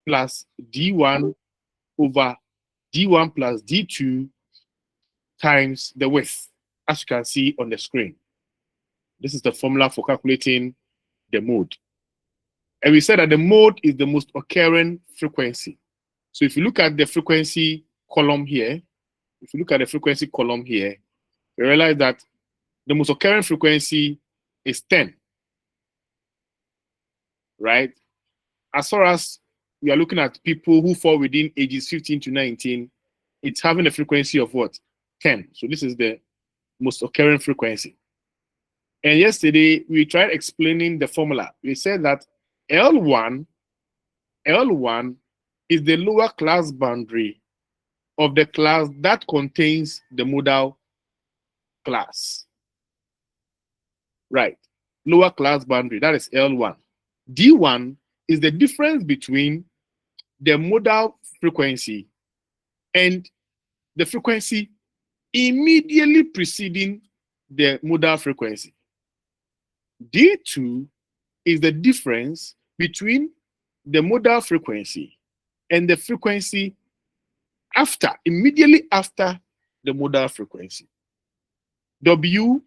plus d1 over d1 plus d2 times the width, as you can see on the screen. This is the formula for calculating the mode. And we said that the mode is the most occurring frequency. So if you look at the frequency column here, you realize that the most occurring frequency is 10, right? As far as we are looking at people who fall within ages 15 to 19, it's having a frequency of what? 10. So this is the most occurring frequency. And yesterday, we tried explaining the formula. We said that L1 is the lower class boundary of the class that contains the modal class. Right. Lower class boundary, that is L1. D1 is the difference between the modal frequency and the frequency immediately preceding the modal frequency. D2 is the difference between the modal frequency and the frequency immediately after the modal frequency. W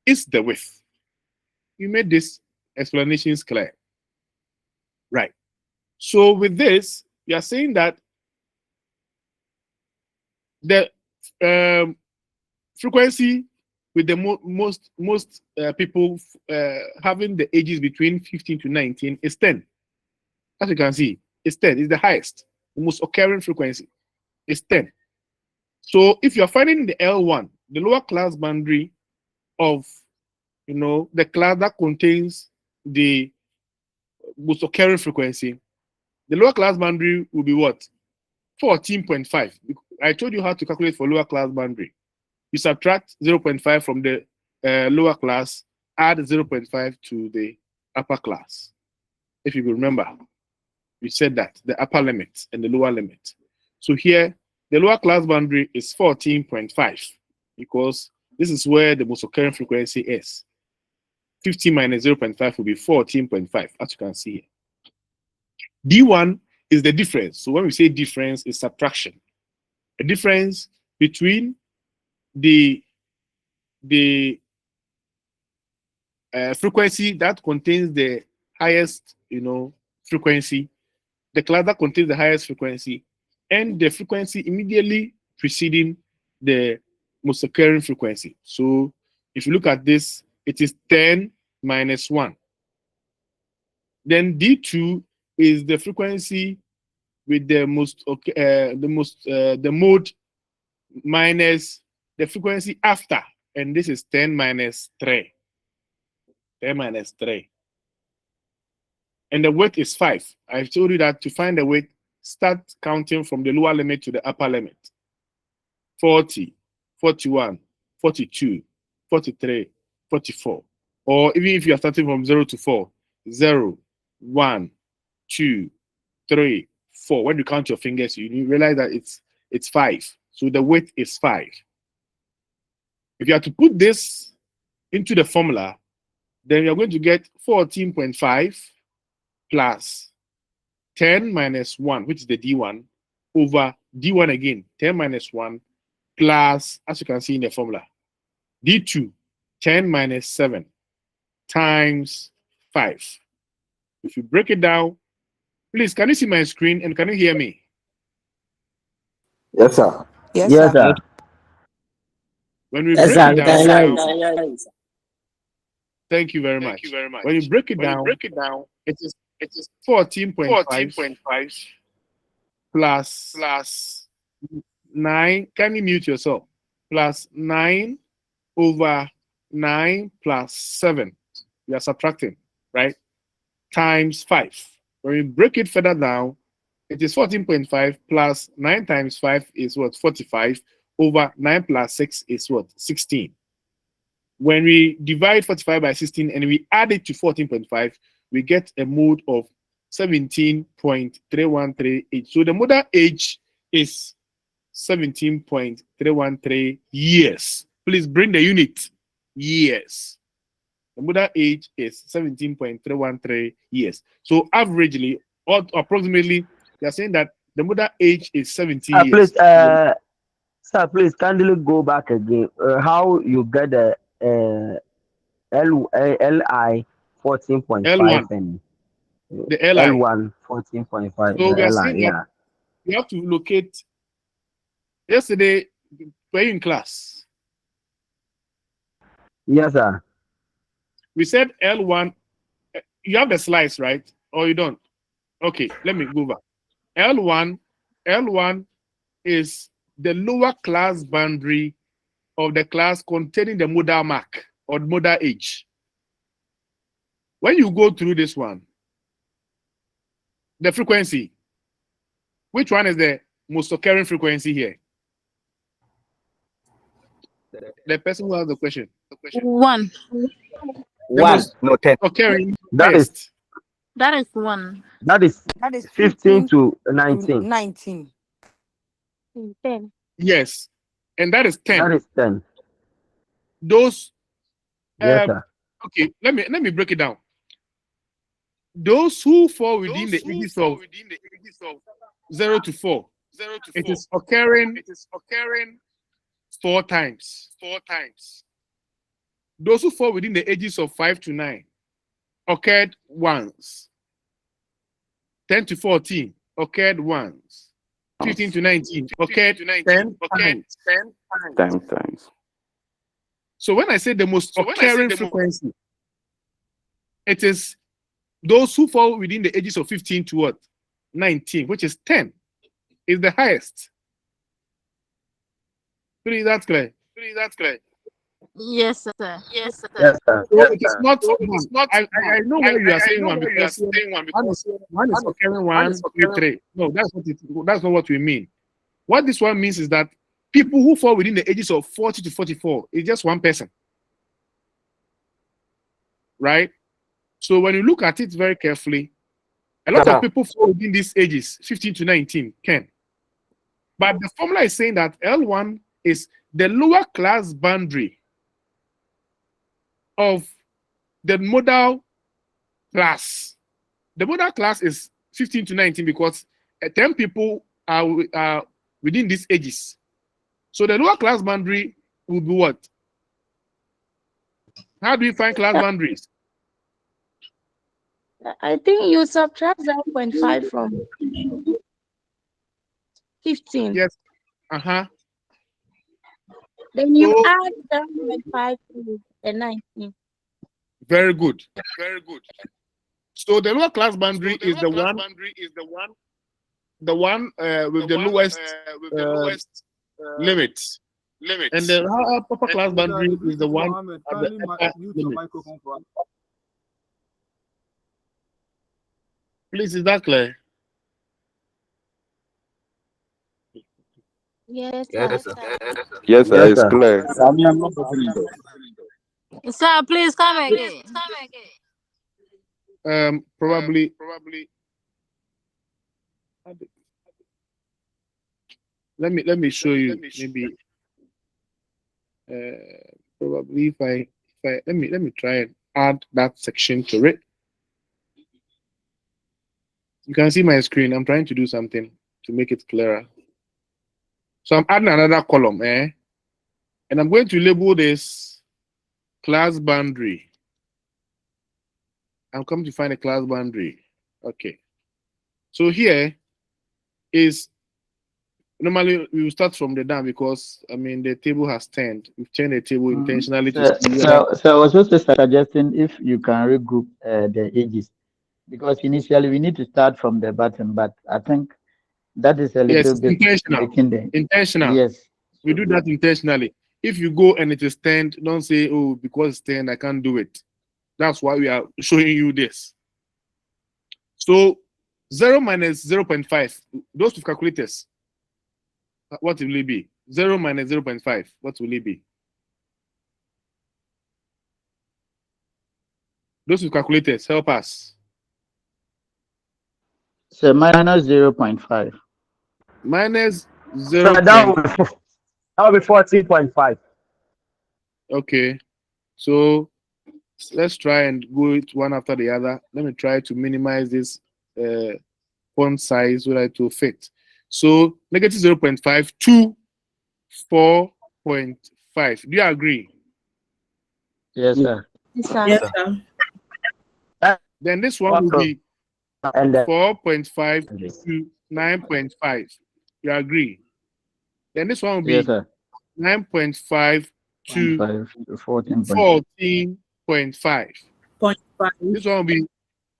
is the width. You made these explanations clear. Right. So with this, we are saying that the frequency with the most people having the ages between 15 to 19 is 10. As you can see, it's 10. It's the highest, the most occurring frequency. It's 10. So if you're finding the L1, the lower class boundary of the class that contains the most occurring frequency, the lower class boundary will be what? 14.5. I told you how to calculate for lower class boundary. You subtract 0.5 from the lower class, add 0.5 to the upper class. If you remember, we said that the upper limit and the lower limit. So here, the lower class boundary is 14.5 because this is where the most occurring frequency is. 15 minus 0.5 will be 14.5, as you can see here. D1 is the difference. So when we say difference, it's subtraction. A difference between the frequency that contains the highest, frequency, the class that contains the highest frequency, and the frequency immediately preceding the most occurring frequency. So if you look at this, it is 10 minus 1. Then D2 is the frequency with the mode minus the frequency after, and this is 10 minus 3. 10 minus 3. And the width is 5. I've told you that to find the width, start counting from the lower limit to the upper limit. 40, 41, 42, 43, 44. Or even if you are starting from 0 to 4, 0, 1, 2, 3, 4. When you count your fingers, you realize that it's 5. So the width is 5. If you have to put this into the formula, then you're going to get 14.5 plus 10 minus 1, which is the D1, over D1 again, 10 minus 1, plus, as you can see in the formula, D2, 10 minus 7, times 5. If you break it down, please, can you see my screen and can you hear me? Yes, sir. Yes, sir. When we Yes, break sir. it We can down, hear you. thank you very much. When you break it down, it is 14.5 plus 9. Can you mute yourself? Plus 9 over 9 plus 7. We are subtracting, right? Times 5. When you break it further down, it is 14.5 plus 9 times 5 is what? 45 over 9 plus 6 is what? 16. When we divide 45 by 16 and we add it to 14.5, we get a mode of 17.3138. So the modal age is 17.313 years. Please bring the unit. Years. The modal age is 17.313 years. So averagely, or approximately They are saying that the modal age is 70 Please, years. sir, please kindly go back again. How you get the LI 14.5 L1, and the Li. L1 14.5, So we the are LI, saying that yeah. we have to locate. Yesterday, were you in class? Yes, sir. We said L1. You have the slides, right? Or you don't? Okay, let me go back. L1 is the lower class boundary of the class containing the modal mark or modal age. When you go through this one, the frequency, which one is the most occurring frequency here? The person who has the question. 1. The One. most No, 10. occurring That is highest. That is 1. that is That is 15 15 to to 19. 19. 10. Yes, and that is 10. That is 10. Those Yes, sir. okay, let me break it down. Those who fall within the ages of 0 to 4, it is occurring 4 times. Those who fall within the ages of 5 to 9 occurred once. 10 to 14 occurred once. 15 to 19 occurred 10 times. 10 times. So when I say the most occurring frequency, it is those who fall within the ages of 15 to what? 19, which is 10, is the highest. Pretty that's clear. Yes, sir. Yes, sir. So it is not. I know why you are saying one because one is occurring 1, 2, 3. No, that's not what we mean. What this one means is that people who fall within the ages of 40 to 44 is just one person, right? So when you look at it very carefully, a lot of people fall within these ages, 15 to 19, can. But the formula is saying that L1 is the lower class boundary of the modal class. The modal class is 15 to 19 because 10 people are within these ages. So the lower class boundary will be what? How do we find class boundaries? I think you subtract 0.5 from 15. Yes. Then you So, add 0.5 to the 19. very good. So the lower class boundary is the one with the lowest limit. And the upper class boundary is the one at the upper limit. Please, is that clear? Yes, Yes, sir. Yes, sir. Yes, It's sir. clear. Sir, please come again. Probably. Let me show you. Maybe probably if I let me try and add that section to it. You can see my screen. I'm trying to do something to make it clearer. So I'm adding another column, and I'm going to label this class boundary. I'm coming to find a class boundary. Okay. So here is normally we will start from the down because I mean the table has turned. We've turned the table intentionally to see whether. So I was also suggesting if you can regroup the ages, because initially we need to start from the bottom, but I think that is a Yes, little it's bit intentional. making the Yes. We do that intentionally. If you go and it is turned, don't say, oh, because it's turned, I can't do it. That's why we are showing you this. So 0 minus 0.5, those with calculators, what will it be? 0 minus 0.5, what will it be? Those with calculators, help us. so minus 0.5. Minus So 0. that will be 14.5. Okay. So let's try and go it one after the other. Let me try to minimize this font size so that it will fit. So negative 0.5 to 4.5. Do you agree? Yes, sir. Yes, sir. Yes, sir. Then this one will be And then 4.5 to 9.5. You agree? Then this one will be Yes, sir. 9.5 to 5 to 14. 14.5. 0.5. This one will be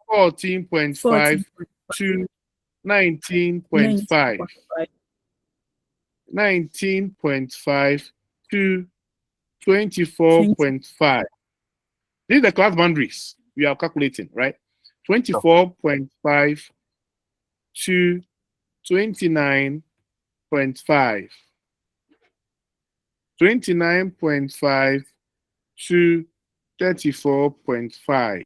14.5 to 19.5. 19.5 to 24.5. These are the class boundaries we are calculating, right? 24.5 to 29.5. 29.5 to 34.5.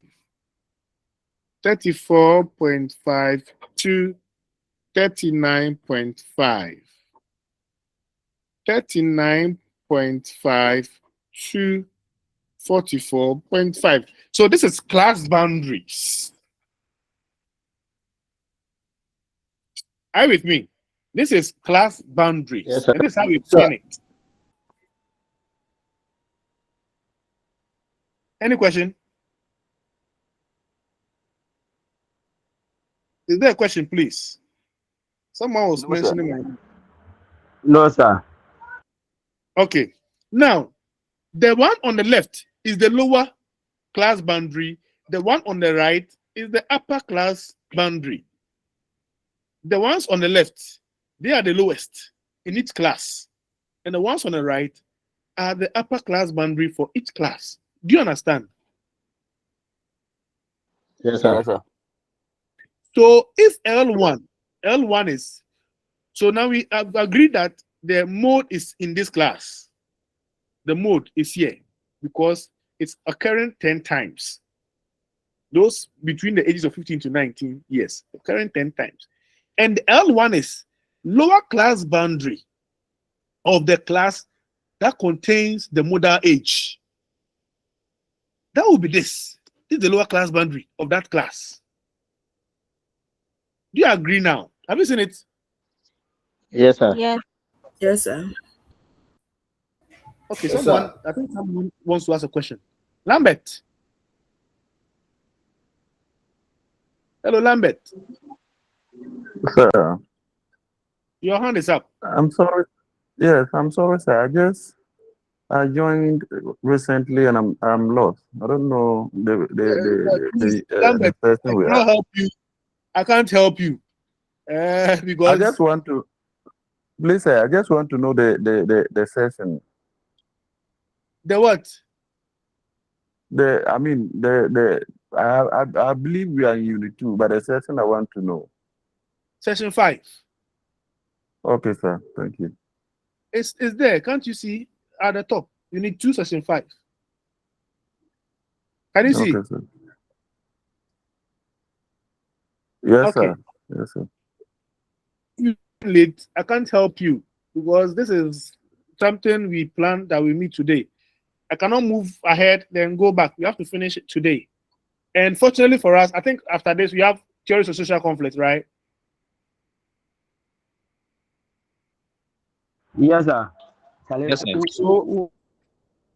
34.5 to 39.5. 39.5 to 44.5. So this is class boundaries. Are you with me? This is class boundaries. Yes, sir. And this is how we plan it. Any question? Is there a question, please? Someone was mentioning my name. no, sir. Okay. Now, the one on the left is the lower class boundary. The one on the right is the upper class boundary. The ones on the left, they are the lowest in each class. And the ones on the right are the upper class boundary for each class. Do you understand? Yes, sir. So if L1 is, so now we have agreed that the mode is in this class. The mode is here because it's occurring 10 times. Those between the ages of 15 to 19 years, occurring 10 times. And L1 is lower class boundary of the class that contains the modal age. That will be this. This is the lower class boundary of that class. Do you agree now? Have you seen it? Yes, sir. Yes. Yes, sir. Okay, Yes, someone, sir. I think someone wants to ask a question. Lambert. Hello, Lambert. Sir, Your hand is up. I'm sorry. Yes, I'm sorry, sir. I joined recently and I'm lost. I don't know Please, Lambert, the person I we cannot are. help you. I can't help you. I Because just want to please, sir. I just want to know the session. the what? I believe we are in Unit 2, but the session I want to know. Session 5. Okay, sir. Thank you. It's there. Can't you see at the top? You need 2 session 5. Can you see? Okay, sir. Yes, Okay. sir. Yes, sir. Late. I can't help you because this is something we planned that we meet today. I cannot move ahead, then go back. We have to finish it today. And fortunately for us, I think after this, we have theories of social conflict, right? Yes, sir. Yes, sir. So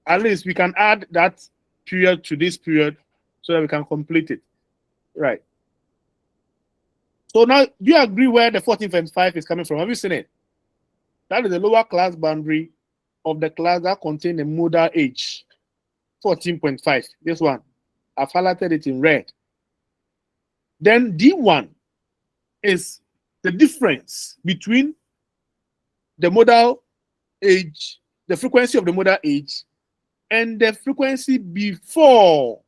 at least we can add that period to this period so that we can complete it. Right. So now, do you agree where the 14.5 is coming from? Have you seen it? That is the lower class boundary of the class that contains the modal age. 14.5. This one. I've highlighted it in red. Then D1 is the difference between the modal age, the frequency of the modal age, and the frequency before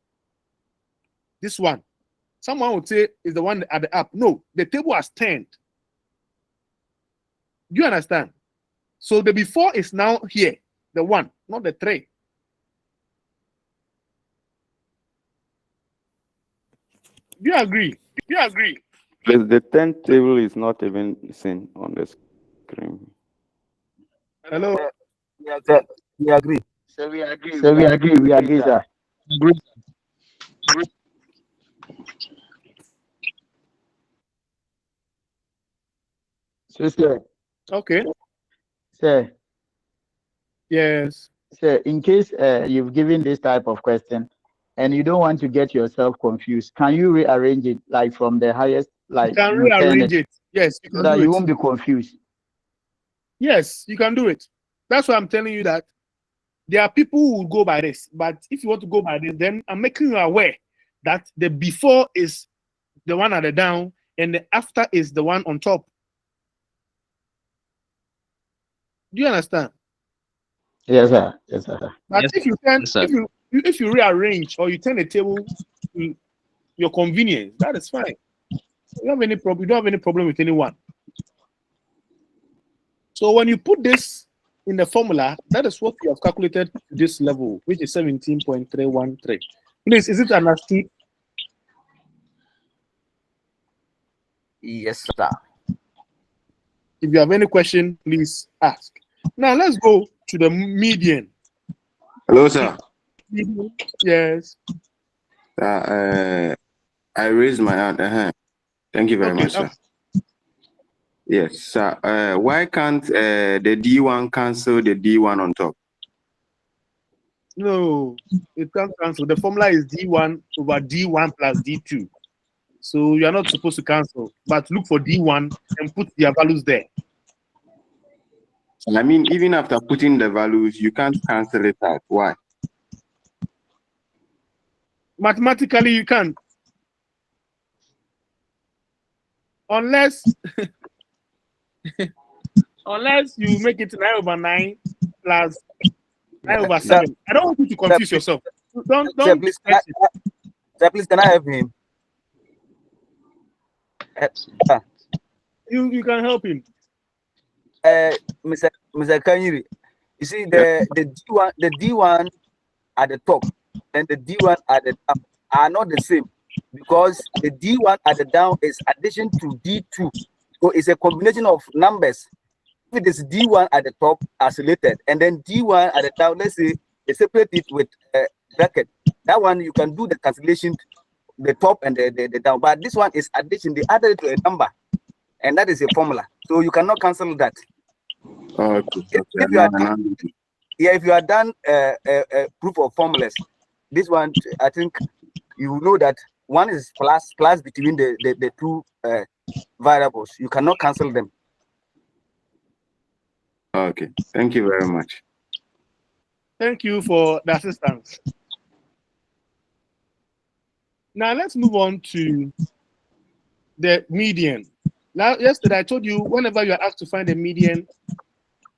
this one. Someone would say is the one at the up. No, the table has turned. Do you understand? So the before is now here, the 1, not the 3. Do you agree? Do you agree? The 10th table is not even seen on the screen. Hello? We agree. So we agree, sir. So, sir, Okay. sir, Yes. sir, in case you've given this type of question and you don't want to get yourself confused, can you rearrange it like from the highest, You like can you turn rearrange it it. Yes, you so can that do you it. won't be confused? Yes, you can do it. That's why I'm telling you that there are people who will go by this. But if you want to go by this, then I'm making you aware that the before is the one at the down and the after is the one on top. Do you understand? Yes, sir. Yes, sir. But Yes, if you turn, yes, sir. if you rearrange or you turn the table to your convenience, that is fine. You don't have any problem. You don't have any problem with anyone. So when you put this in the formula, that is what you have calculated to this level, which is 17.313. Please, is it understood? Yes, sir. If you have any question, please ask. Now let's go to the median. Hello, sir. Yes. I raised my hand. Thank you very Okay. much, sir. Yes, sir. Why can't the D1 cancel the D1 on top? No, it can't cancel. The formula is D1 over D1 plus D2. So you are not supposed to cancel, but look for D1 and put their values there. I mean, even after putting the values, you can't cancel it out. Why? Mathematically, you can't. Unless unless you make it 9 over 9 plus 9 over 7. I don't want you to confuse yourself. Don't Sir, please, sir, please, can I have him? You can help him. Mr. Kanyiri, you see the D1 at the top and the D1 at the top are not the same, because the D1 at the down is addition to D2, so it's a combination of numbers. If it is D1 at the top isolated and then D1 at the down, let's say they separate it with a bracket, that one you can do the cancellation, the top and the down, but this one is addition. They added it to a number, and that is a formula, so you cannot cancel that. Okay. If you are done, if you are done proof of formulas, this one, I think you will know that one is plus between the two variables. You cannot cancel them. Okay. Thank you very much. Thank you for the assistance. Now let's move on to the median. Now, yesterday I told you whenever you are asked to find a median,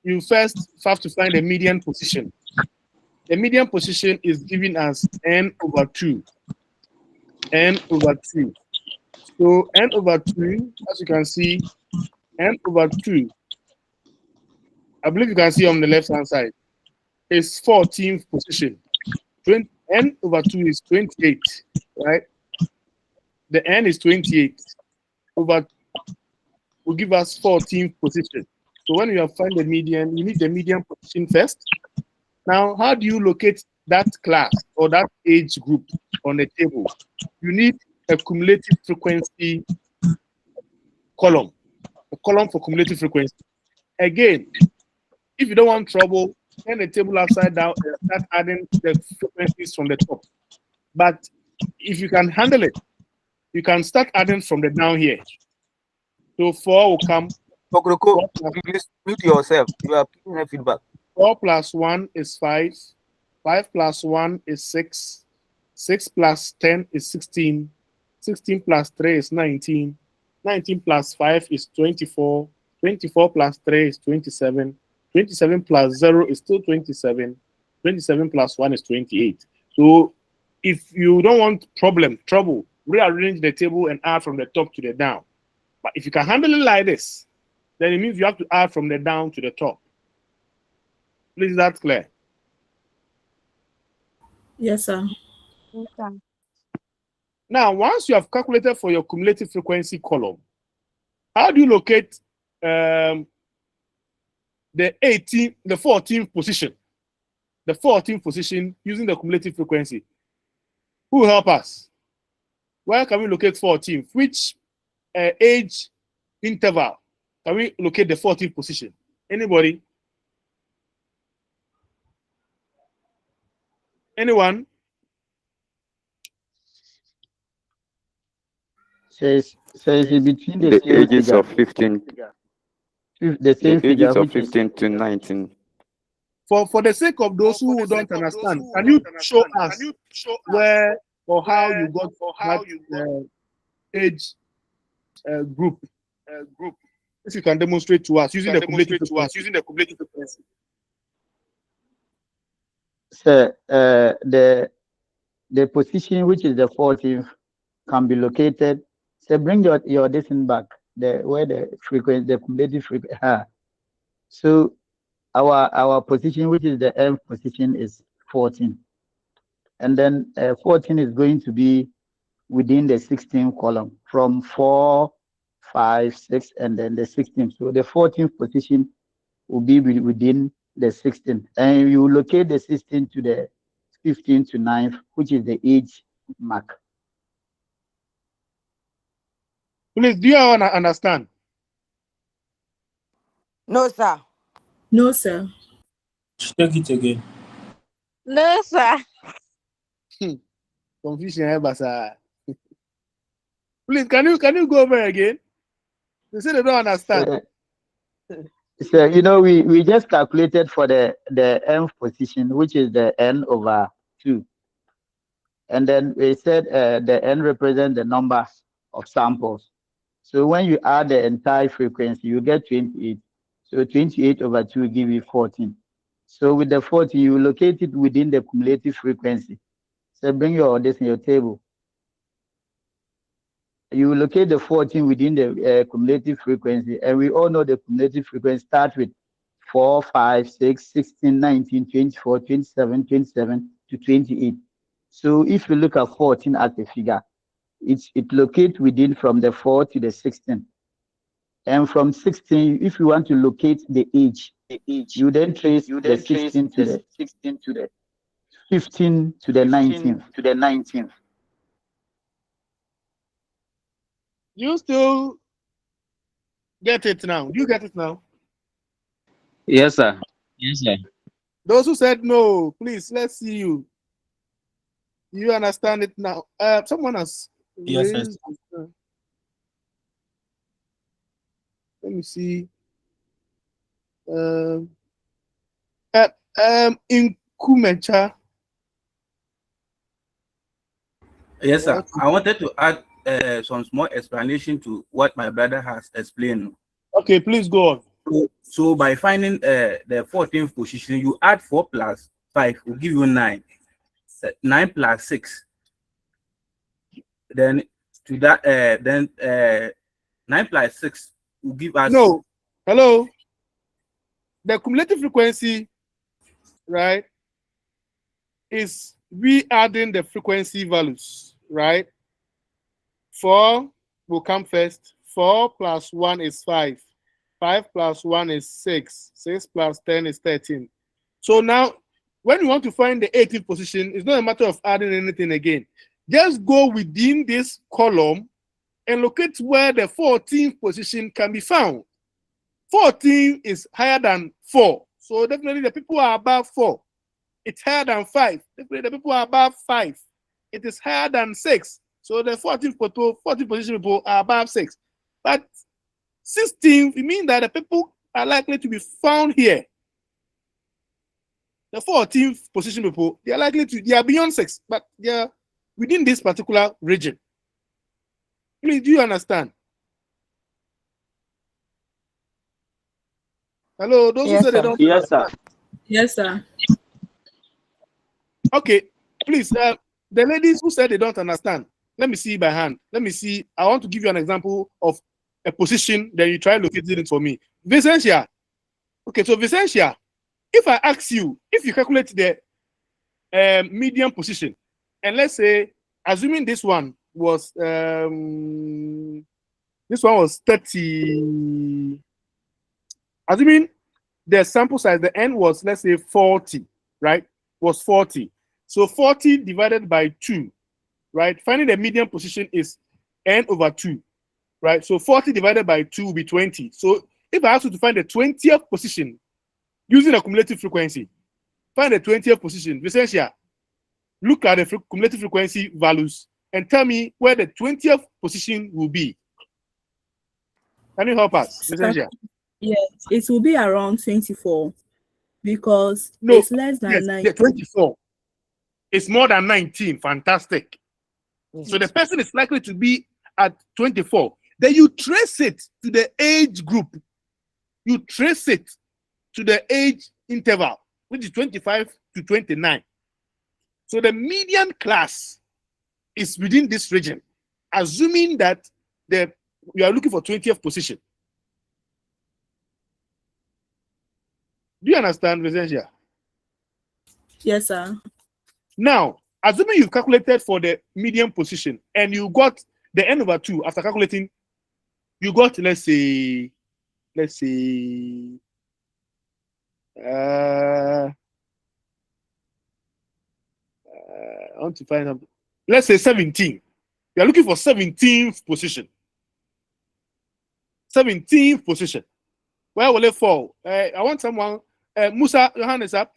you first have to find a median position. The median position is given as n over 2. N over 2. So n over 2, as you can see, n over 2, I believe you can see on the left hand side, is 14th position. N over 2 is 28, right? The n is 28 over will give us 14th position. So when you have found the median, you need the median position first. Now, how do you locate that class or that age group on the table? You need a cumulative frequency column, a column for cumulative frequency. Again, if you don't want trouble, turn the table upside down and start adding the frequencies from the top. But if you can handle it, you can start adding from the down here. So 4 will come. Okroko, please mute yourself. You are giving her feedback. 4 plus 1 is 5. 5 plus 1 is 6. 6 plus 10 is 16. 16 plus 3 is 19. 19 plus 5 is 24. 24 plus 3 is 27. 27 plus 0 is still 27. 27 plus 1 is 28. So if you don't want trouble, rearrange the table and add from the top to the down. But if you can handle it like this, then it means you have to add from the down to the top. Please, that's clear. Yes, sir. Now, once you have calculated for your cumulative frequency column, how do you locate the 14th position? The 14th position using the cumulative frequency. Who will help us? Where can we locate 14th? Which age interval Can we locate the 14th position? Anybody? Anyone? Says in between the The same ages figure, of 15, the same the figure, ages of which is 15 to 19. For the sake of those who don't understand, can you show us where or how you got that age group? If you can demonstrate to us using the cumulative frequency. so, the position which is the 14th can be located. So bring your distance back, where the frequency, the cumulative frequency. So our position, which is the nth position, is 14, and then 14 is going to be within the 16th column from 4, 5, 6, and then the 16th. So the 14th position will be within the 16th, and you locate the 16th to the 15th to 9th, which is the age mark. Please, do you all understand? No, sir. No, sir. Take it again. No, sir. Confusion, Basa. Please, can you go over again? They say they don't understand. So we just calculated for the nth position, which is the n over 2, and then we said the n represents the number of samples. So when you add the entire frequency, you get 28. So 28 over 2 give you 14. So with the 14, you locate it within the cumulative frequency. So bring this in your table. You locate the 14 within the cumulative frequency, and we all know the cumulative frequency starts with 4, 5, 6, 16, 19, 24, 27, 27 to 28. So if you look at 14 as a figure, it locates within from the 4 to the 16. And from 16, if you want to locate the age, you then trace the 16 to the 15 to the 19th. You still get it now? Do you get it now? Yes, sir. Yes, sir. Those who said no, please, let's see you. You understand it now? Someone has Yes, sir. raised. Let me see. In Kumecha. Yes, sir. I wanted to add some small explanation to what my brother has explained. Okay, please go on. So by finding the 14th position, you add 4 plus 5 will give you 9. 9 plus 6. Then to that 9 plus 6 will give us no. Hello. The cumulative frequency, right, is we adding the frequency values, right? 4 will come first. 4 plus 1 is 5. 5 plus 1 is 6. 6 plus 10 is 13. So now, when you want to find the 18th position, it's not a matter of adding anything again. Just go within this column and locate where the 14th position can be found. 14 is higher than 4. So definitely the people are above 4. It's higher than 5. Definitely the people are above 5. It is higher than 6. So the 14th position people are above 6. But 16, it means that the people are likely to be found here. The 14th position people, they are beyond 6, but they are within this particular region. Please, do you understand? Hello, those who said they don't. Yes, sir. Yes, sir. Okay, please, the ladies who said they don't understand, let me see by hand. Let me see. I want to give you an example of a position, then you try locating it for me. Vicentia. Okay, so Vicentia, if I ask you, if you calculate the median position, and let's say, assuming this one was 30, assuming the sample size, the n was, let's say, 40, right? Was 40. So 40 divided by 2, right? Finding the median position is n over 2, right? So 40 divided by 2 will be 20. So if I ask you to find the 20th position using a cumulative frequency, find the 20th position, Vicentia, look at the cumulative frequency values and tell me where the 20th position will be. Can you help us, Vicentia? Yes, it will be around 24 because No, it's less than yes, 9. the 24. It's more than 19. Fantastic. So the person is likely to be at 24. Then you trace it to the age group. You trace it to the age interval, which is 25 to 29. So the median class is within this region, assuming that you are looking for 20th position. Do you understand, Vicentia? Yes, sir. Now, assuming you've calculated for the median position and you got the n over 2 after calculating, you got, let's say, I want to find something. Let's say 17. You are looking for 17th position. 17th position. Where will it fall? I want someone. Musa, your hand is up.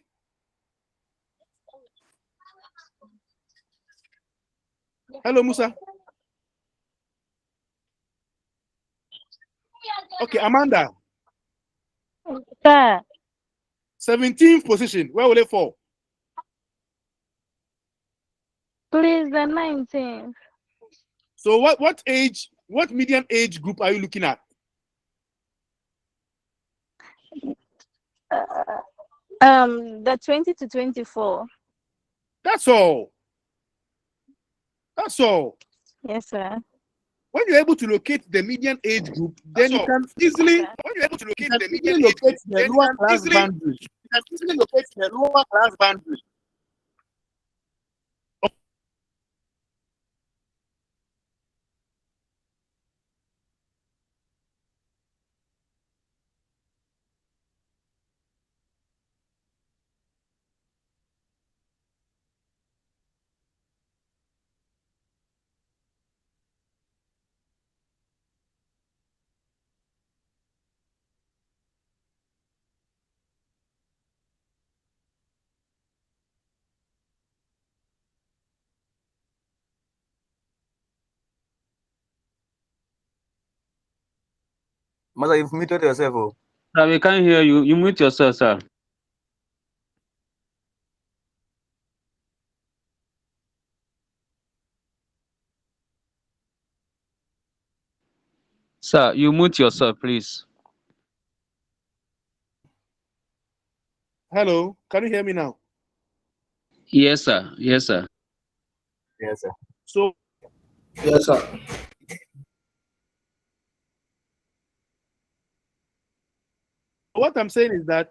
Hello, Musa. Okay, Amanda. Sir, 17th position. Where will it fall? please, the 19th. So what median age group are you looking at? The 20 to 24. That's all. That's all. Yes, sir. When you're able to locate the median age group, then you can easily, when you're able to locate the median age group, then you can easily locate the lower class boundary. Mother, you've muted yourself. Oh. Sir, we can't hear you. You mute yourself, sir. Sir, you mute yourself, please. Hello, can you hear me now? Yes, sir. Yes, sir. Yes, sir. So, Yes, sir. what I'm saying is that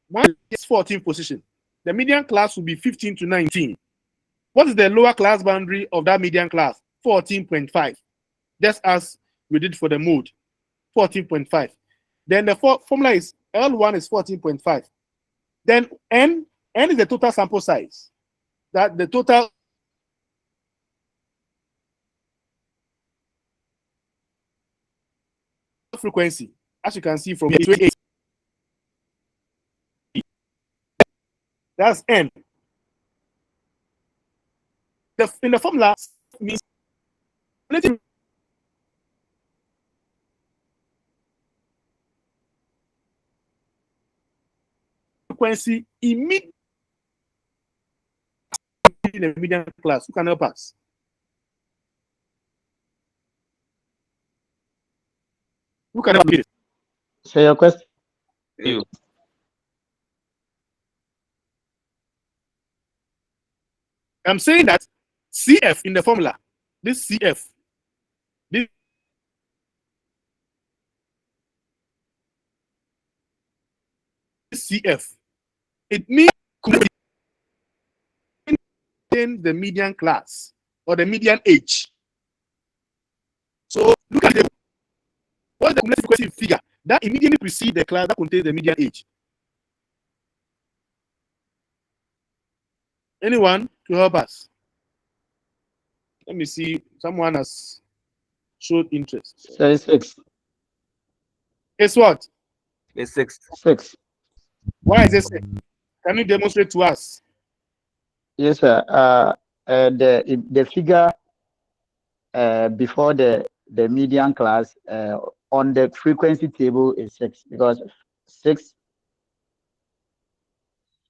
one is 14th position. The median class will be 15 to 19. What is the lower class boundary of that median class? 14.5. Just as we did for the mode, 14.5. Then the formula is L1 is 14.5. Then N is the total sample size. That the total frequency, as you can see from 28. That's N. In the formula means frequency immediately in the median class. Who can help us? Who can help me? Say your question. You. I'm saying that CF in the formula, this CF, this CF, it means the median class or the median age. So look at what's the cumulative frequency figure that immediately precedes the class that contains the median age. Anyone to help us? Let me see. Someone has showed interest. 36. It's what? It's 6. 6. Why is it 6? Can you demonstrate to us? Yes, sir. The figure before the median class on the frequency table is 6, because 6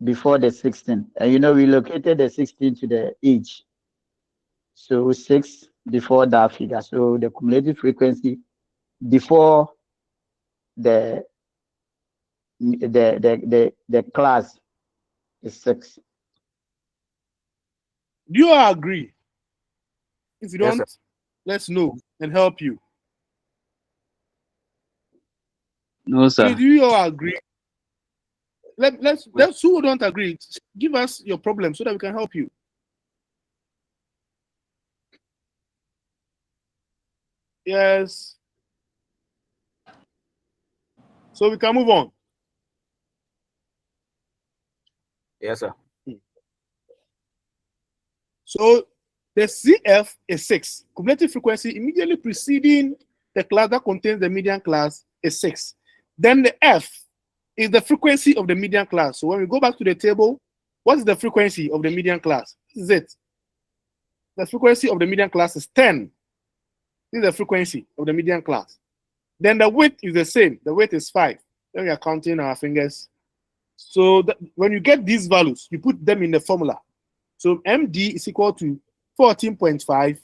before the 16. And you know, we located the 16 to the age. So 6 before that figure. So the cumulative frequency before the class is 6. Do you all agree? If you Yes, don't, sir. let's know and help you. No, So sir. do you all agree? Let's who don't agree, give us your problem so that we can help you. Yes. So we can move on. Yes, sir. So the CF is 6. Cumulative frequency immediately preceding the class that contains the median class is 6. Then the F is the frequency of the median class. So when we go back to the table, what is the frequency of the median class? This is it. The frequency of the median class is 10. This is the frequency of the median class. Then the width is the same. The width is 5. Then we are counting our fingers. So when you get these values, you put them in the formula. So MD is equal to 14.5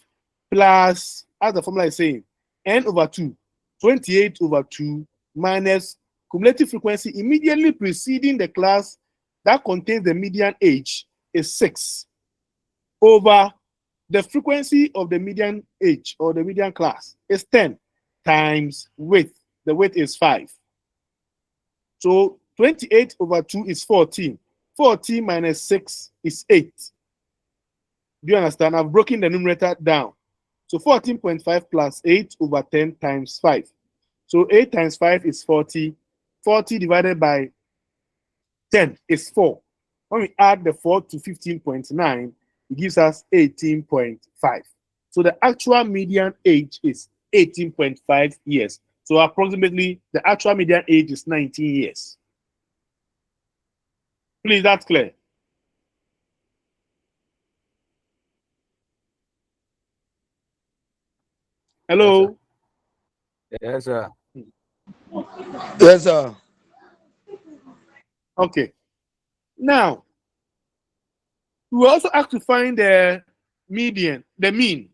plus, as the formula is saying, N over 2, 28 over 2 minus cumulative frequency immediately preceding the class that contains the median age is 6 over the frequency of the median age or the median class is 10 times width. The width is 5. So 28 over 2 is 14. 14 minus 6 is 8. Do you understand? I've broken the numerator down. So 14.5 plus 8 over 10 times 5. So 8 times 5 is 40. 40 divided by 10 is 4. When we add the 4 to 15.9, it gives us 18.5. So the actual median age is 18.5 years. So approximately the actual median age is 19 years. Please, that's clear. Hello? Yes, sir. Yes, sir. Okay. Now, we also have to find the median, the mean.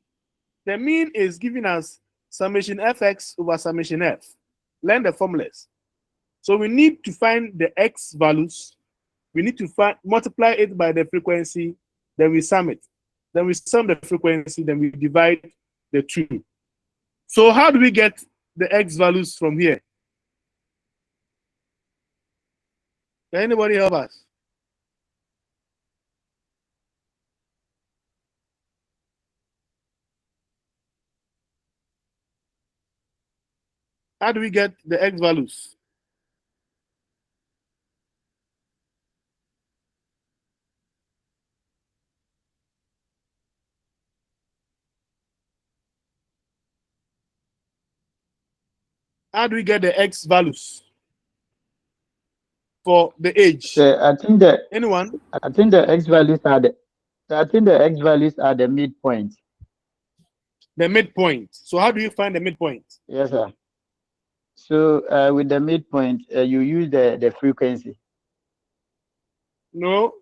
The mean is giving us summation fx over summation f. Learn the formulas. So we need to find the x values. We need to multiply it by the frequency, then we sum it. Then we sum the frequency, then we divide the two. So how do we get the x values from here? Can anybody help us? How do we get the x values? How do we get the x values for the age? So I think that Anyone? I think the x values are the midpoint. The midpoint. So how do you find the midpoint? Yes, sir. So with the midpoint, you use the frequency. No.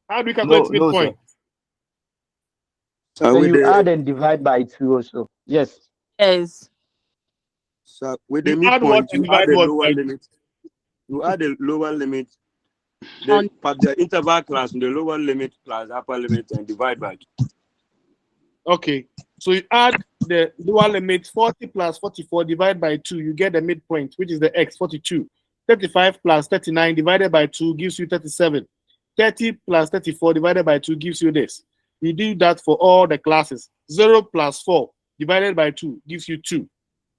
How do you calculate No, midpoint? So with you the add and divide by 2 also. Yes. Yes. so with the You add what midpoint, and you add divide the what? lower limit. You add the lower limit. On The interval class, the lower limit plus upper limit, and divide by 2. Okay. So you add the lower limit 40 plus 44 divided by 2, you get the midpoint, which is the x, 42. 35 plus 39 divided by 2 gives you 37. 30 plus 34 divided by 2 gives you this. You do that for all the classes. 0 plus 4 divided by 2 gives you 2.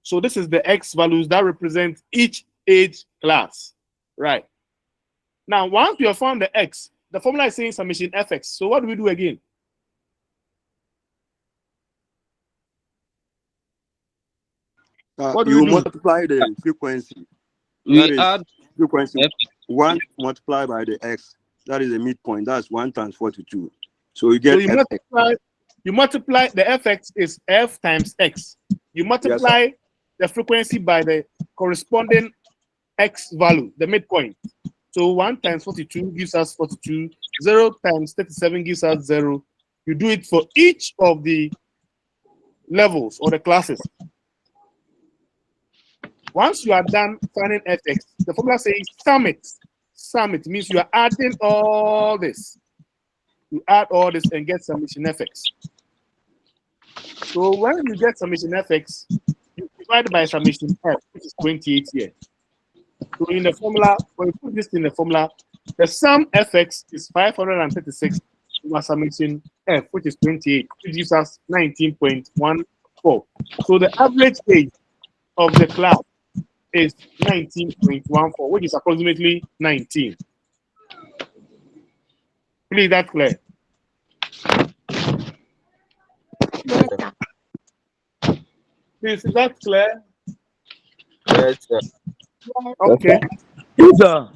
So this is the x values that represent each age class. Right. Now, once we have found the x, the formula is saying summation fx. So what do we do again? What do You we do? multiply the frequency. We That is add frequency F. 1 multiplied by the x. That is the midpoint. That's 1 times 42. So you So get you f. multiply the fx is f times x. You multiply the frequency by the corresponding x value, the midpoint. So 1 times 42 gives us 42. 0 times 37 gives us 0. You do it for each of the levels or the classes. Once you are done finding fx, the formula says sum it. Sum it means you are adding all this. You add all this and get summation fx. So when you get summation fx, you divide by summation f, which is 28 here. So in the formula, when you put this in the formula, the sum fx is 536 over summation f, which is 28, which gives us 19.14. So the average age of the class is 19.14, which is approximately 19. Please, that's clear. Please, is that clear? Yes, sir. Okay. Yes, sir.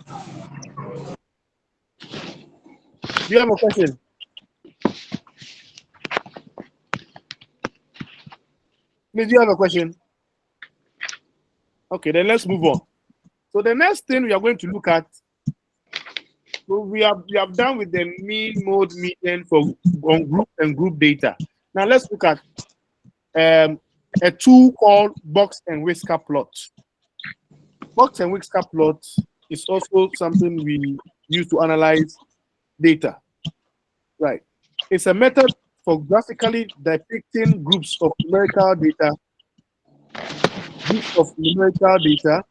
Do you have a question? Please, do you have a question? Okay, then let's move on. So the next thing we are going to look at, so we have done with the mean, mode, median for on group and group data. Now let's look at a tool called box and whisker plot. Box and whisker plot is also something we use to analyze data. Right. It's a method for graphically depicting groups of numerical data. Groups of numerical data.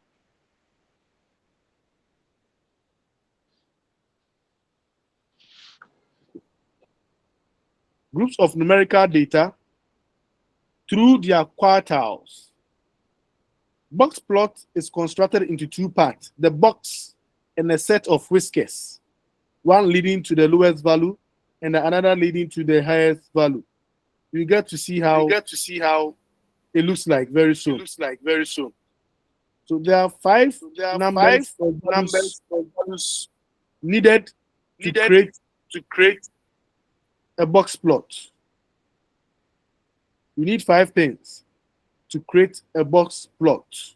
Groups of numerical data through their quartiles. Box plot is constructed into two parts: the box and a set of whiskers, one leading to the lowest value and another leading to the highest value. You get to see how it looks like very soon. So there are five numbers or values needed to create a box plot. We need 5 things to create a box plot.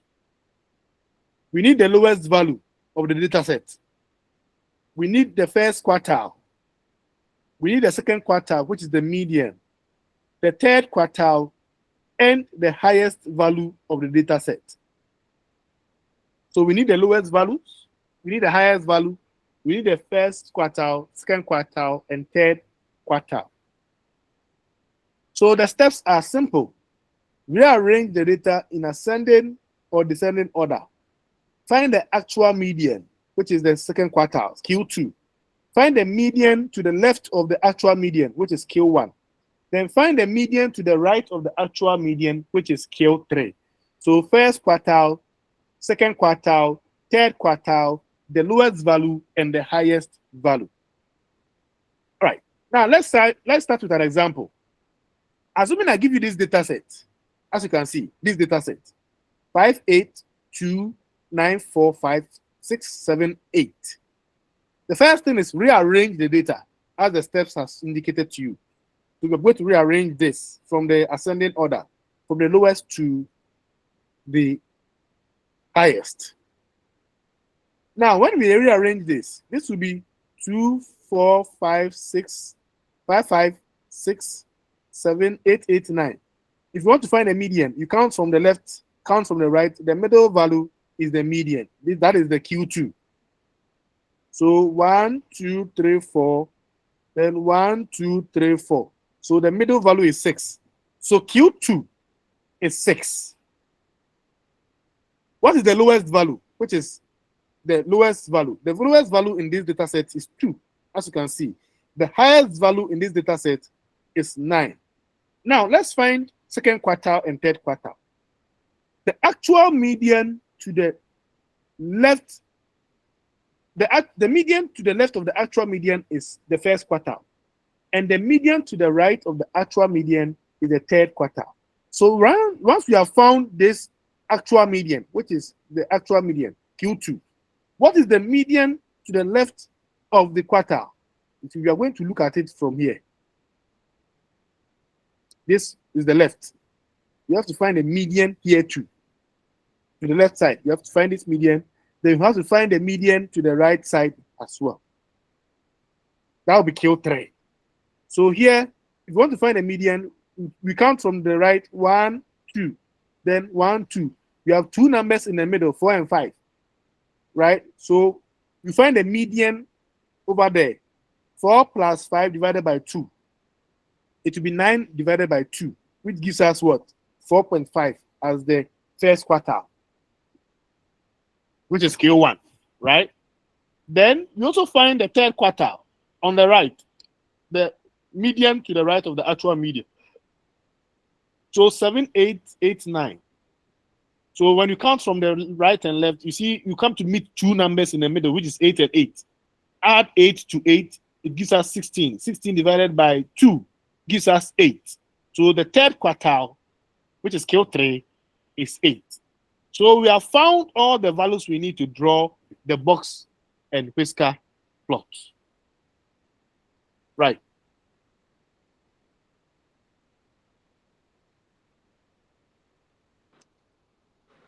We need the lowest value of the data set. We need the first quartile. We need the second quartile, which is the median, the third quartile, and the highest value of the data set. So we need the lowest values, we need the highest value, we need the first quartile, second quartile, and third quartile. So the steps are simple. Rearrange the data in ascending or descending order. Find the actual median, which is the second quartile, Q2. Find the median to the left of the actual median, which is Q1. Then find the median to the right of the actual median, which is Q3. So first quartile, second quartile, third quartile, the lowest value, and the highest value. All right. Now let's start with an example. Assuming I give you this data set, as you can see, this data set, 5, 8, 2, 9, 4, 5, 6, 7, 8. The first thing is rearrange the data as the steps has indicated to you. So we're going to rearrange this from the ascending order, from the lowest to the highest. Now, when we rearrange this, this will be 2, 4, 5, 6, 5, 5, 6, 7, 8, 8, 9. If you want to find a median, you count from the left, count from the right. The middle value is the median. That is the Q2. So 1, 2, 3, 4. Then 1, 2, 3, 4. So the middle value is 6. So Q2 is 6. What is the lowest value? Which is the lowest value? The lowest value in this data set is 2, as you can see. The highest value in this data set is 9. Now let's find second quartile and third quartile. The actual median to the left, the median to the left of the actual median is the first quartile, and the median to the right of the actual median is the third quartile. So once we have found this actual median, which is the actual median, Q2. What is the median to the left of the quartile? If we are going to look at it from here, this is the left. You have to find a median here too. To the left side, you have to find this median. Then you have to find the median to the right side as well. That will be Q3. So here, if you want to find a median, we count from the right 1, 2, then 1, 2. You have two numbers in the middle, 4 and 5, right? So you find the median over there. 4 plus 5 divided by 2. It will be 9 divided by 2, which gives us what? 4.5 as the first quartile, which is Q1, right? Then you also find the third quartile on the right, the median to the right of the actual median. So 7, 8, 8, 9. So when you count from the right and left, you see you come to meet two numbers in the middle, which is 8 and 8. Add 8 to 8, it gives us 16. 16 divided by 2 gives us 8. So the third quartile, which is Q3, is 8. So we have found all the values we need to draw the box and whisker plots. Right.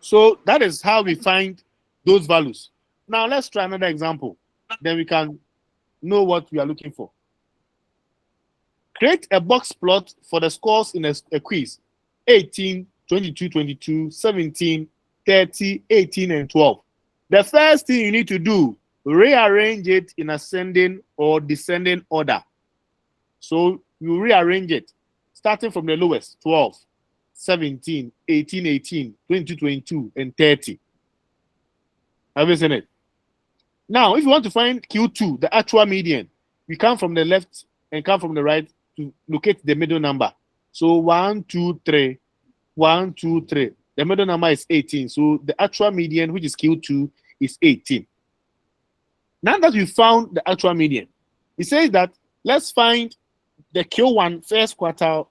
So that is how we find those values. Now let's try another example. Then we can know what we are looking for. Create a box plot for the scores in a quiz. 18, 22, 22, 17, 30, 18, and 12. The first thing you need to do, rearrange it in ascending or descending order. So you rearrange it, starting from the lowest, 12, 17, 18, 18, 22, 22, and 30. Have you seen it? Now, if you want to find Q2, the actual median, we come from the left and come from the right to locate the middle number. So 1, 2, 3, 1, 2, 3. The middle number is 18. So the actual median, which is Q2, is 18. Now that we found the actual median, it says that let's find the Q1 first quartile.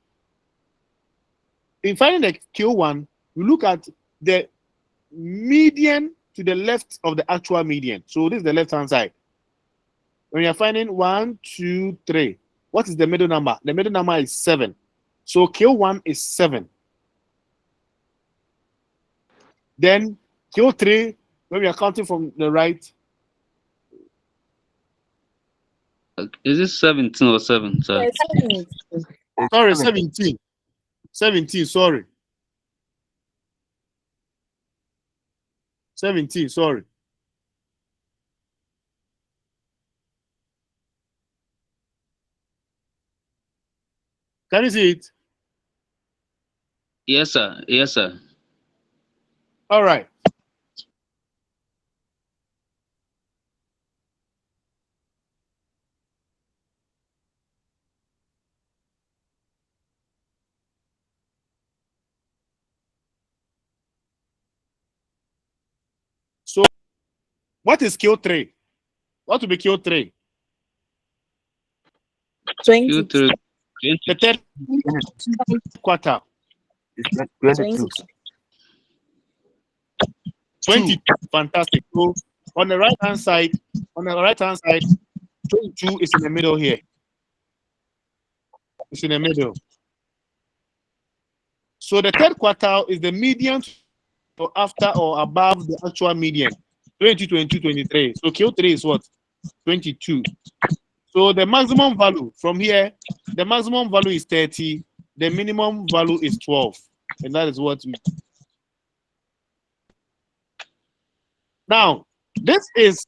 In finding the Q1, we look at the median to the left of the actual median. So this is the left-hand side. When you're finding 1, 2, 3, what is the middle number? The middle number is 7. So Q1 is 7. Then Q3, when we are counting from the right. Is it 17 or 7? Sorry. Sorry, 17. 17, sorry. 17, sorry. Can you see it? Yes, sir. Yes, sir. All right. So, what is Q3? What will be Q3? 20. Q3. The third quarter. 22. 20. Fantastic. So, on the right-hand side, 22 is in the middle here. It's in the middle. So the third quartile is the median or after or above the actual median. 20, 22, 23. So Q3 is what? 22. So the maximum value from here, the maximum value is 30. The minimum value is 12. And that is what we... Now, this is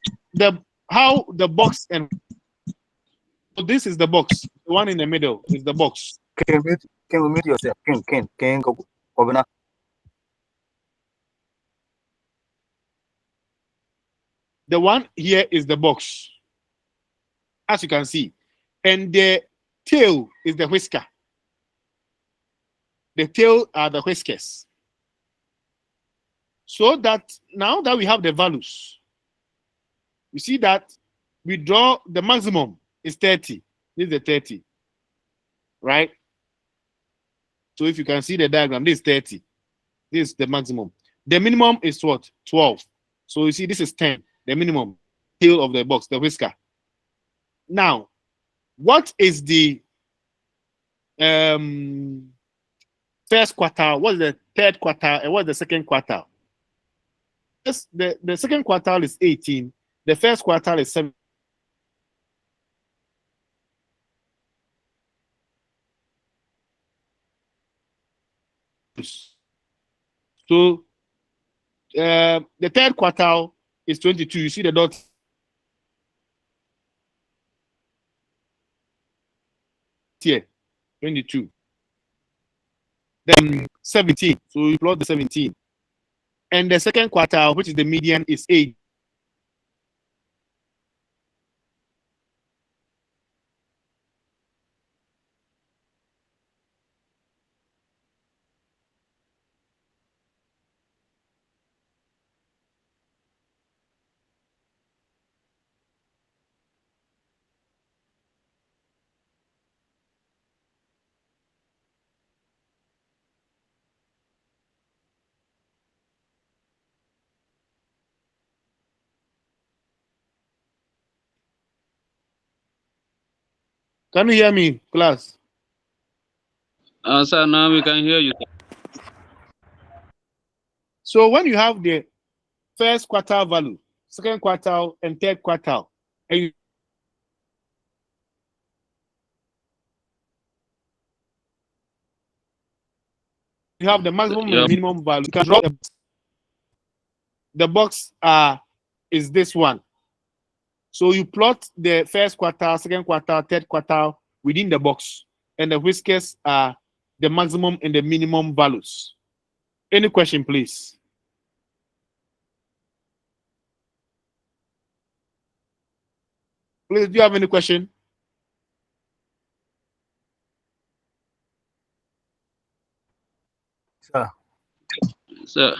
how the box and... So this is the box. The one in the middle is the box. Can you mute yourself? Can go. The one here is the box, as you can see. And the tail is the whisker. The tail are the whiskers. So that now that we have the values, you see that we draw the maximum is 30. This is the 30, right? So if you can see the diagram, this is 30. This is the maximum. The minimum is what? 12. So you see, this is 10, the minimum tail of the box, the whisker. Now, what is the first quartile? What is the third quartile? And what is the second quartile? Yes, the second quartile is 18. The first quartile is 7. So the third quartile is 22. You see the dot here, 22. Then 17. So you plot the 17. And the second quartile, which is the median, is 8. Can you hear me, class? Sir, now we can hear you. So when you have the first quartile value, second quartile, and third quartile, and you have the maximum and the minimum value, you can draw the box is this one. So you plot the first quartile, second quartile, third quartile within the box, and the whiskers are the maximum and the minimum values. Any question, please? Please, do you have any question? Sir,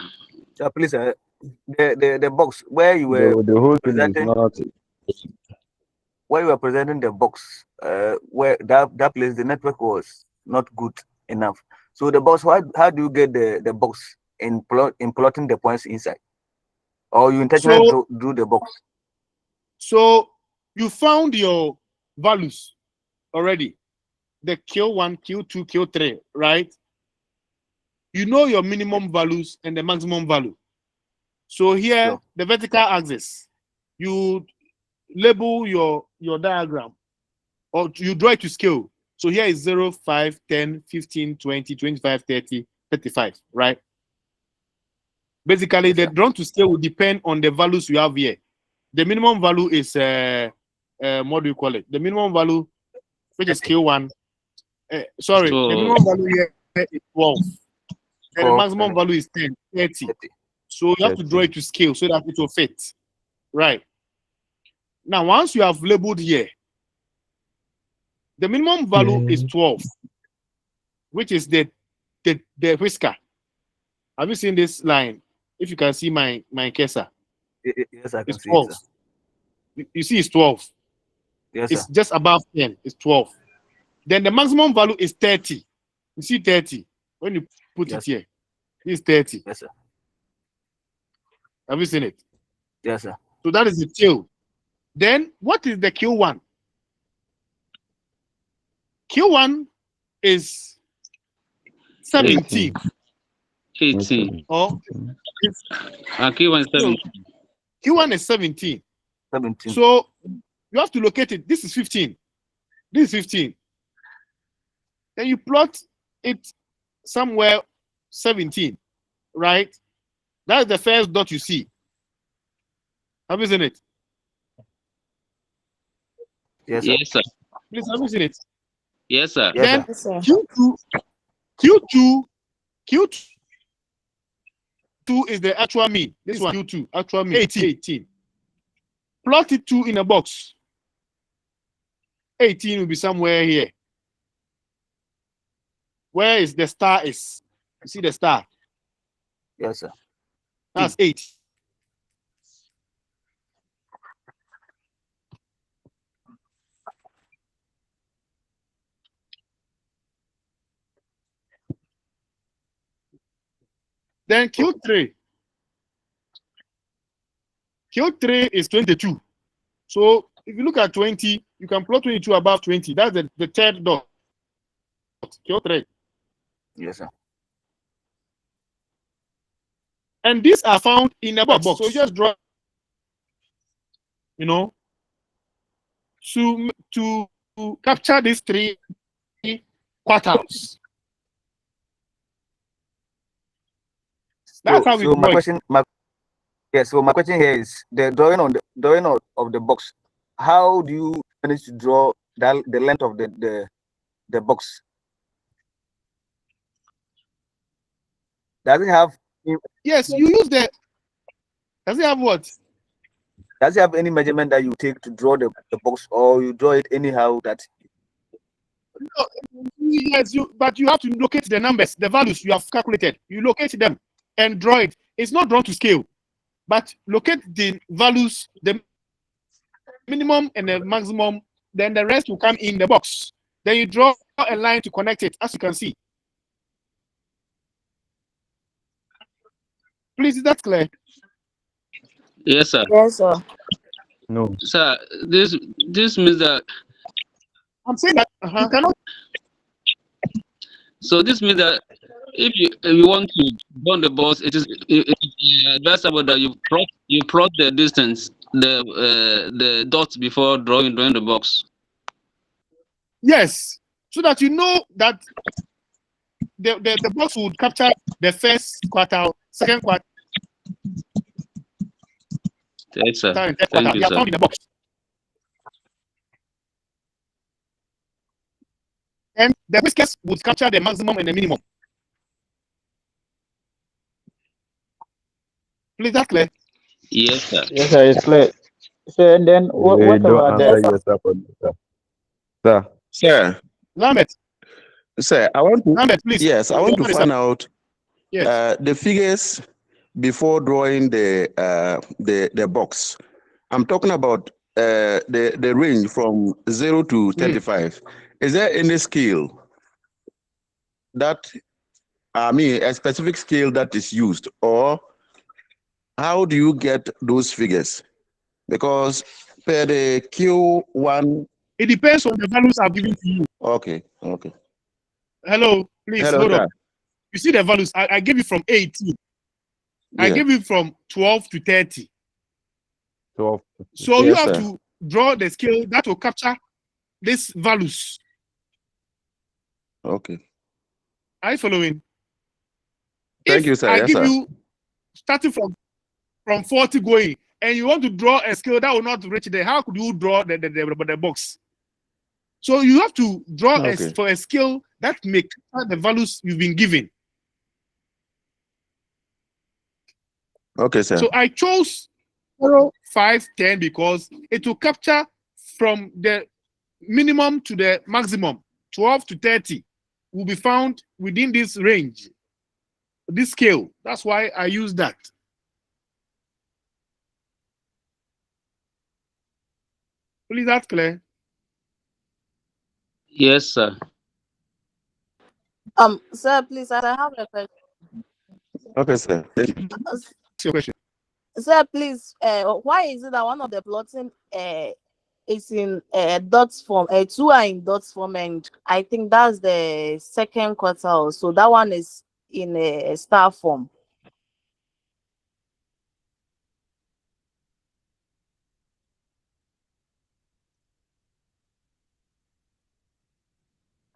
please, the box where you were The whole thing is presenting, not. where you were presenting the box, where that place the network was not good enough. So the box, how do you get the box in plotting the points inside, or you intentionally do the box? So you found your values already, the Q1, Q2, Q3, right? You know your minimum values and the maximum value. So here, the vertical axis, you label your diagram, or you draw it to scale. So here is 0, 5, 10, 15, 20, 25, 30, 35, right? Basically, the drawn to scale will depend on the values you have here. The minimum value is, what do you call it? The minimum value, which is Q1. Sorry, the minimum value here is 12. And the maximum value is 10, 30. So you have to draw it to scale so that it will fit. Right. Now, once you have labeled here, the minimum value is 12, which is the whisker. Have you seen this line? If you can see my cursor. Yes, I can see 12. it, sir. You see it's 12. Yes, it's sir. just above 10. It's 12. Then the maximum value is 30. You see 30 when you put it here. It's 30. Yes, sir. Have you seen it? Yes, sir. So that is the tail. Then what is the Q1? Q1 is 17. 18. Or Q1 is 17. Q1 is 17. 17. So you have to locate it. This is 15. This is 15. Then you plot it somewhere 17, right? That's the first dot you see. Have you seen it? Yes, sir. Yes, sir. Please, have you seen it? Yes, sir. Then Yes, sir. Q2 is the actual mean. This one, Q2, actual mean, 18. Plot it 2 in a box. 18 will be somewhere here. Where is the star is? You see the star? Yes, sir. That's 8. Then Q3 Q3 is 22. So if you look at 20, you can plot 22 above 20. That's the third dot. Q3. Yes, sir. And these are found in a box. So you just draw, you know, to capture these three quartiles. That's how we so my draw it. question, so my question here is the drawing of the box. How do you manage to draw the length of the box? Does it have? Yes, you use the. Does it have what? Does it have any measurement that you take to draw the box, or you draw it anyhow that? No, yes, but you have to locate the numbers, the values you have calculated. You locate them and draw it. It's not drawn to scale, but locate the values, the minimum and the maximum. Then the rest will come in the box. Then you draw a line to connect it, as you can see. Please, is that clear? Yes, sir. Yes, sir. No. Sir, this means that. I'm saying that you cannot. So this means that if you want to burn the box, it is advisable that you plot the distance, the dots before drawing the box. Yes, so that you know that the box would capture the first quarter, second quarter, Yes, sir. and third Thank quarter. you, They are sir. found in the box. And the whiskers would capture the maximum and the minimum. Please, that's clear. Yes, sir. Yes, sir, it's clear. So and then what Don't about answer the yourself on this, sir. Sir, Lambert, sir, I want to. Lambert, please. Yes, I want to find out Yes. the figures before drawing the box. I'm talking about the range from 0 to 35. Is there any scale that, I mean, a specific scale that is used, or how do you get those figures? Because per the Q1. It depends on the values I've given to you. Okay, okay. Hello, please, Hello, hold sir. on. You see the values? I gave you from 18. I Yeah. gave you from 12 to 30. 12. So you Yes, have sir. to draw the scale that will capture these values. Okay. Are you following? Thank If you, sir. I Yes, give sir. you starting from 40 going, and you want to draw a scale that will not reach there, how could you draw the box? So you have to draw Okay. for a scale that may capture the values you've been given. Okay, sir. So I chose 0, 5, 10 because it will capture from the minimum to the maximum. 12 to 30 will be found within this range, this scale. That's why I use that. Please, that's clear. Yes, sir. Sir, please, I have a question. Okay, sir. What's your question? Sir, please, why is it that one of the plotting is in dots form, two are in dots form, and I think that's the second quartile, so that one is in a star form?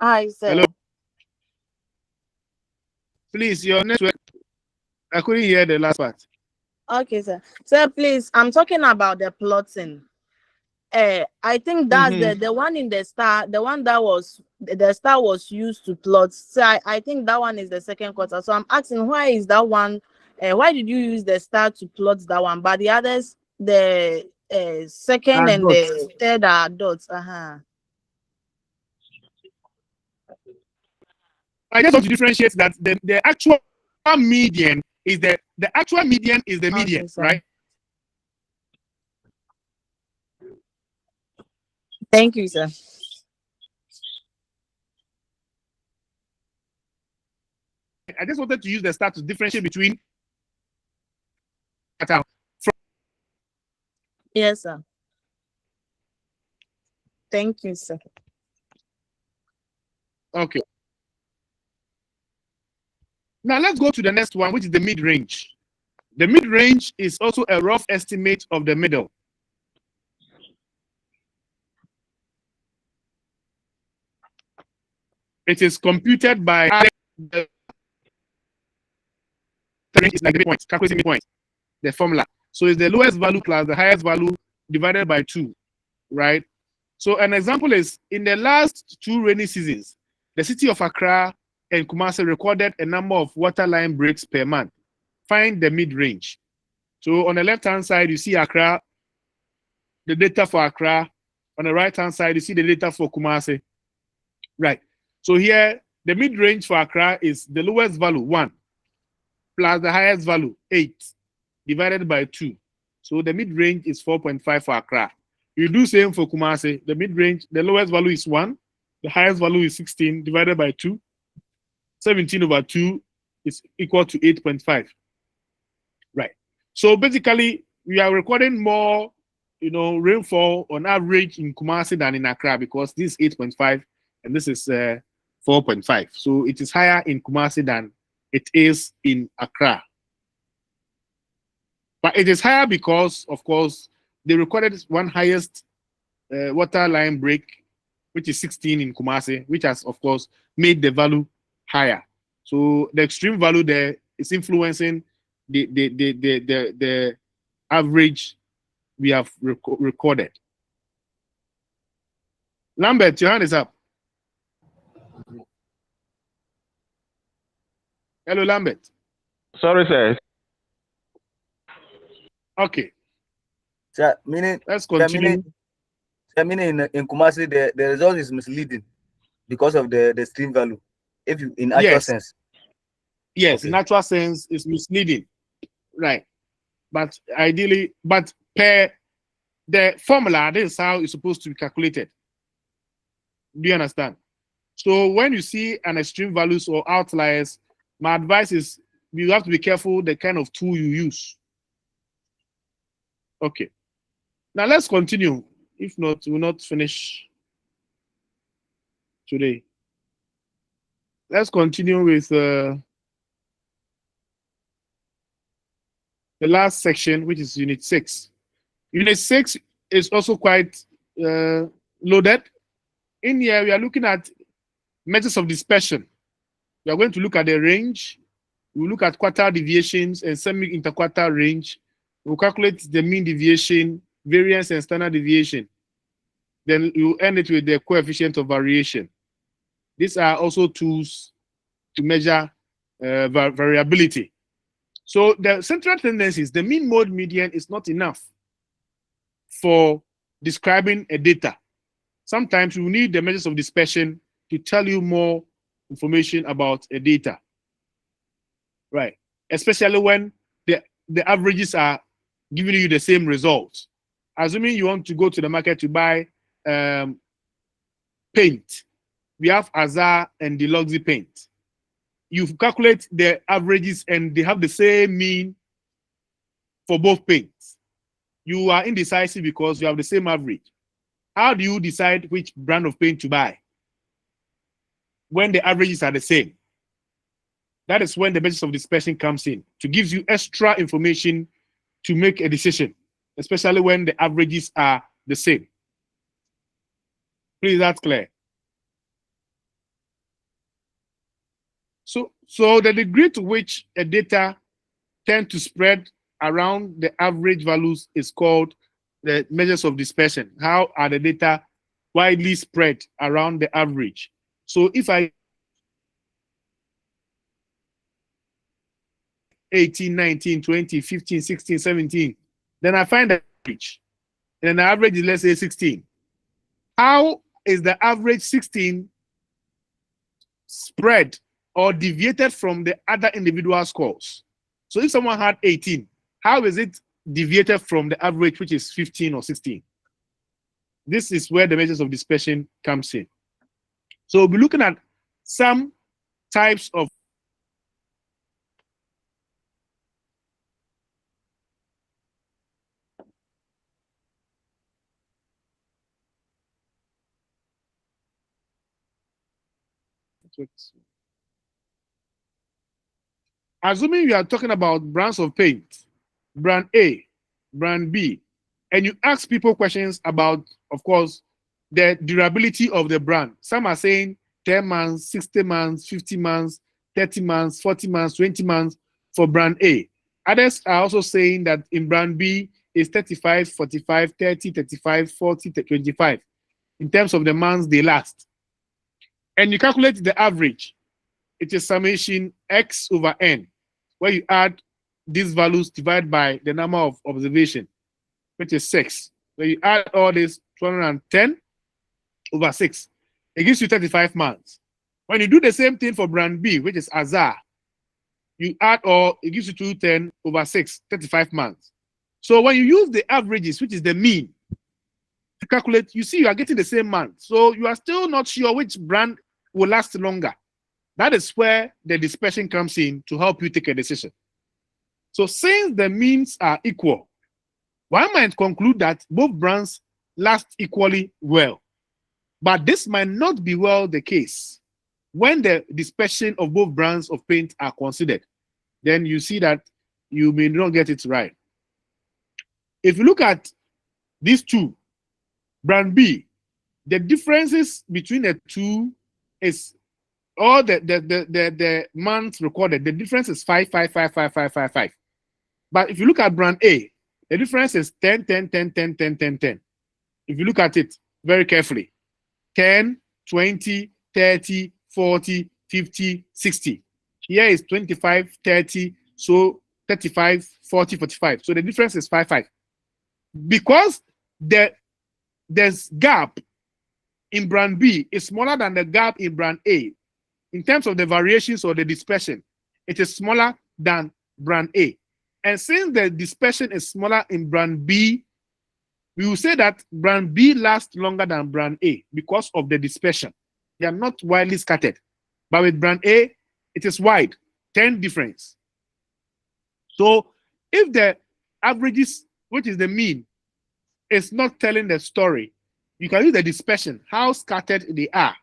Hi, sir. Hello. Please, your network. I couldn't hear the last part. Okay, sir. Sir, please, I'm talking about the plotting. I think that's the one in the star, the one that was the star was used to plot. So I think that one is the second quarter. So I'm asking, why is that one? Why did you use the star to plot that one? But the others, the second and Dots. the third are dots. I just want to differentiate that the actual median is the actual median is the median, Okay, sir. right? Thank you, sir. I just wanted to use the star to differentiate between Yes, sir. Thank you, sir. Okay. Now let's go to the next one, which is the mid-range. The mid-range is also a rough estimate of the middle. It is computed by the range is like the midpoint, calculating midpoint, the formula. So it's the lowest value plus the highest value divided by 2, right? So an example is in the last 2 rainy seasons, the city of Accra and Kumasi recorded a number of waterline breaks per month. Find the mid-range. So on the left-hand side, you see Accra, the data for Accra. On the right-hand side, you see the data for Kumasi. Right. So here, the mid-range for Accra is the lowest value, 1, plus the highest value, 8, divided by 2. So the mid-range is 4.5 for Accra. You do same for Kumasi. The mid-range, the lowest value is 1, the highest value is 16, divided by 2. 17 over 2 is equal to 8.5. Right. So basically, we are recording more, rainfall on average in Kumasi than in Accra because this is 8.5 and this is 4.5. So it is higher in Kumasi than it is in Accra. But it is higher because, of course, they recorded one highest water line break, which is 16 in Kumasi, which has, of course, made the value higher. So the extreme value there is influencing the average we have recorded. Lambert, your hand is up. Hello, Lambert. Sorry, sir. Okay. So, meaning, let's continue. Meaning in Kumasi, the result is misleading because of the stream value. If you in actual sense. Yes, Okay. in actual sense, it's misleading. Right. But ideally, but per the formula, this is how it's supposed to be calculated. Do you understand? So when you see an extreme values or outliers, my advice is you have to be careful the kind of tool you use. Okay. Now let's continue. If not, we'll not finish today. Let's continue with the last section, which is Unit 6. Unit 6 is also quite loaded. In here, we are looking at measures of dispersion. We are going to look at the range. We'll look at quartile deviations and semi-interquartile range. We'll calculate the mean deviation, variance, and standard deviation. Then we'll end it with the coefficient of variation. These are also tools to measure variability. So the central tendency is the mean mode median is not enough for describing a data. Sometimes you need the measures of dispersion to tell you more information about a data. Right. Especially when the averages are giving you the same results. Assuming you want to go to the market to buy paint. We have Azar and Deluxe paint. You calculate the averages and they have the same mean for both paints. You are indecisive because you have the same average. How do you decide which brand of paint to buy when the averages are the same? That is when the measures of dispersion comes in to give you extra information to make a decision, especially when the averages are the same. Please, that's clear. So the degree to which a data tend to spread around the average values is called the measures of dispersion. How are the data widely spread around the average? So if I 18, 19, 20, 15, 16, 17, then I find the average. And the average is, let's say, 16. How is the average 16 spread or deviated from the other individual scores? So if someone had 18, how is it deviated from the average, which is 15 or 16? This is where the measures of dispersion comes in. So we'll be looking at some types of Assuming you are talking about brands of paint, brand A, brand B, and you ask people questions about, of course, the durability of the brand. Some are saying 10 months, 60 months, 50 months, 30 months, 40 months, 20 months for brand A. Others are also saying that in brand B is 35, 45, 30, 35, 40, 25 in terms of the months they last. And you calculate the average. It is summation X over N, where you add these values divided by the number of observation, which is 6. So you add all this 210 over 6. It gives you 35 months. When you do the same thing for brand B, which is Azar, you add all, it gives you 210 over 6, 35 months. So when you use the averages, which is the mean, to calculate, you see you are getting the same month. So you are still not sure which brand will last longer. That is where the dispersion comes in to help you take a decision. So since the means are equal, one might conclude that both brands last equally well. But this might not be well the case when the dispersion of both brands of paint are considered. Then you see that you may not get it right. If you look at these two, brand B, the differences between the two is all the months recorded. The difference is 5, 5, 5, 5, 5, 5, 5. But if you look at brand A, the difference is 10, 10, 10, 10, 10, 10, 10. If you look at it very carefully, 10, 20, 30, 40, 50, 60. Here is 25, 30, so 35, 40, 45. So the difference is 5, 5. Because there's gap in brand B is smaller than the gap in brand A. In terms of the variations or the dispersion, it is smaller than brand A. And since the dispersion is smaller in brand B, we will say that brand B lasts longer than brand A because of the dispersion. They are not widely scattered. But with brand A, it is wide, 10 difference. So if the averages, which is the mean, is not telling the story, you can use the dispersion, how scattered they are,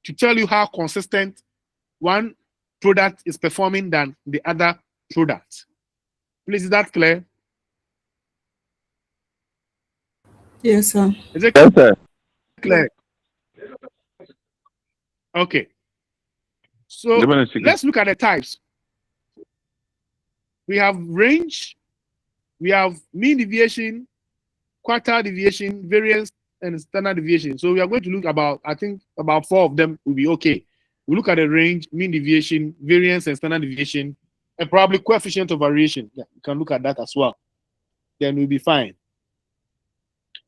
to tell you how consistent one product is performing than the other product. Please, is that clear? Yes, sir. Is it Yes, sir. clear? Okay. So let's look at the types. We have range, we have mean deviation, quartile deviation, variance, and standard deviation. So we are going to look about, I think about 4 of them will be okay. We look at the range, mean deviation, variance, and standard deviation, and probably coefficient of variation. Yeah, you can look at that as well. Then we'll be fine.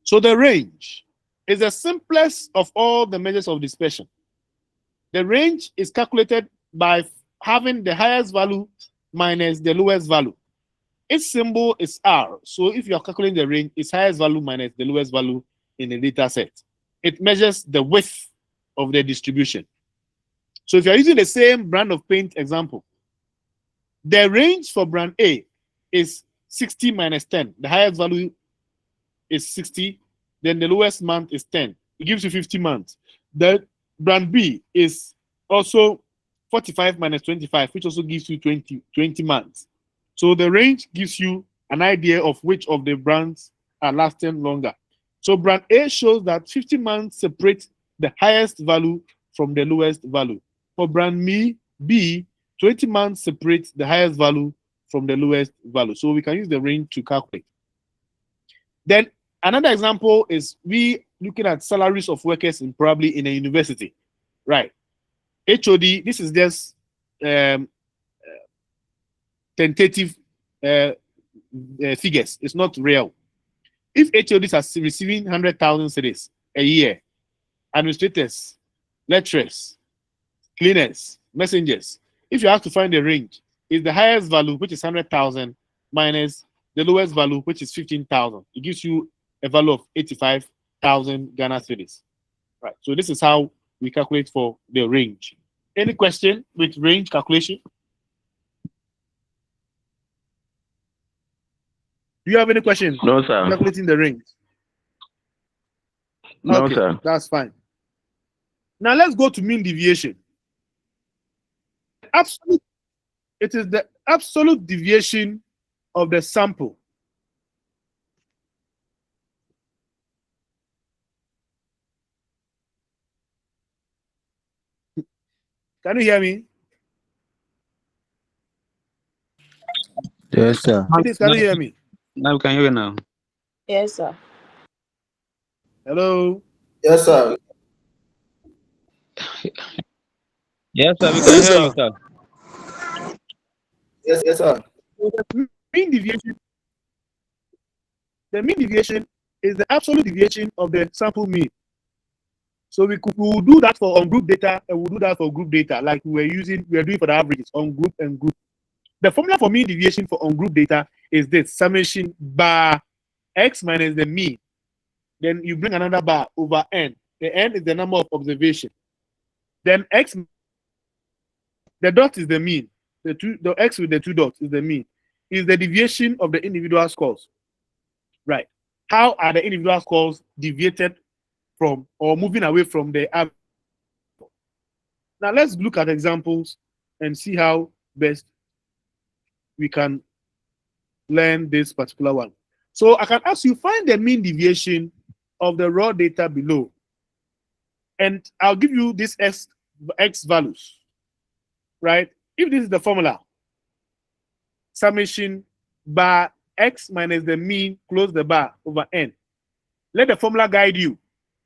So the range is the simplest of all the measures of dispersion. The range is calculated by having the highest value minus the lowest value. Its symbol is R. So if you are calculating the range, it's highest value minus the lowest value in the data set. It measures the width of the distribution. So if you're using the same brand of paint example, the range for brand A is 60 minus 10. The highest value is 60, then the lowest month is 10. It gives you 50 months. The brand B is also 45 minus 25, which also gives you 20 months. So the range gives you an idea of which of the brands are lasting longer. So brand A shows that 50 months separate the highest value from the lowest value. For brand B, 20 months separate the highest value from the lowest value. So we can use the range to calculate. Then another example is we looking at salaries of workers in probably in a university, right? HOD, this is just tentative figures. It's not real. If HODs are receiving 100,000 cedis a year, administrators, lecturers, cleaners, messengers, if you have to find the range, is the highest value, which is 100,000, minus the lowest value, which is 15,000. It gives you a value of 85,000 Ghana cedis. Right. So this is how we calculate for the range. Any question with range calculation? Do you have any questions? No, sir. Calculating the range. No, Okay, sir. that's fine. Now let's go to mean deviation. the absolute deviation of the sample. Can you hear me? Yes, sir. Please, can you hear me? Now we can hear you now. Yes, sir. Hello. Yes, sir. Yes, sir. We Yes, can hear sir. you, sir. Yes, sir. So the mean deviation is the absolute deviation of the sample mean. So we will do that for on-group data, and we'll do that for group data, like we are doing for the averages on group and group. The formula for mean deviation for on-group data is this: summation bar x minus the mean. Then you bring another bar over n. The n is the number of observation. Then x, the dot is the mean. The x with the two dots is the mean. Is the deviation of the individual scores. Right. How are the individual scores deviated from or moving away from the average? Now let's look at examples and see how best we can learn this particular one. So I can ask you, find the mean deviation of the raw data below. And I'll give you this x values, right? If this is the formula, summation bar x minus the mean, close the bar, over n. Let the formula guide you.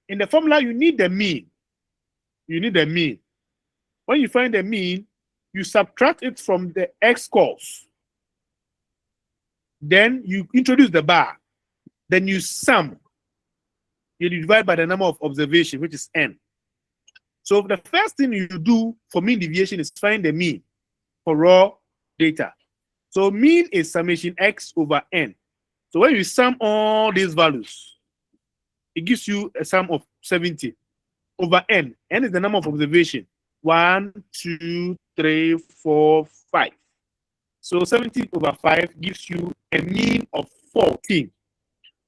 In the formula, you need the mean. You need the mean. When you find the mean, you subtract it from the x scores. Then you introduce the bar. Then you sum. You divide by the number of observation, which is n. So the first thing you do for mean deviation is find the mean for raw data. So mean is summation x over n. So when you sum all these values, it gives you a sum of 70 over n. N is the number of observation. 1, 2, 3, 4, 5. So 70 over 5 gives you a mean of 14.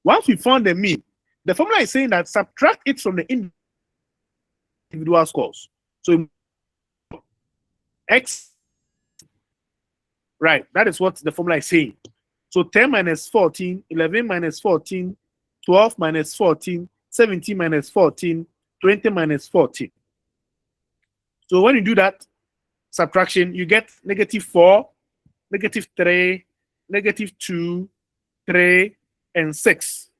Once we found the mean, the formula is saying that subtract it from the individual scores. So x, right, that is what the formula is saying. So 10 minus 14, 11 minus 14, 12 minus 14, 17 minus 14, 20 minus 14. So when you do that subtraction, you get -4, -3, -2, 3, and 6.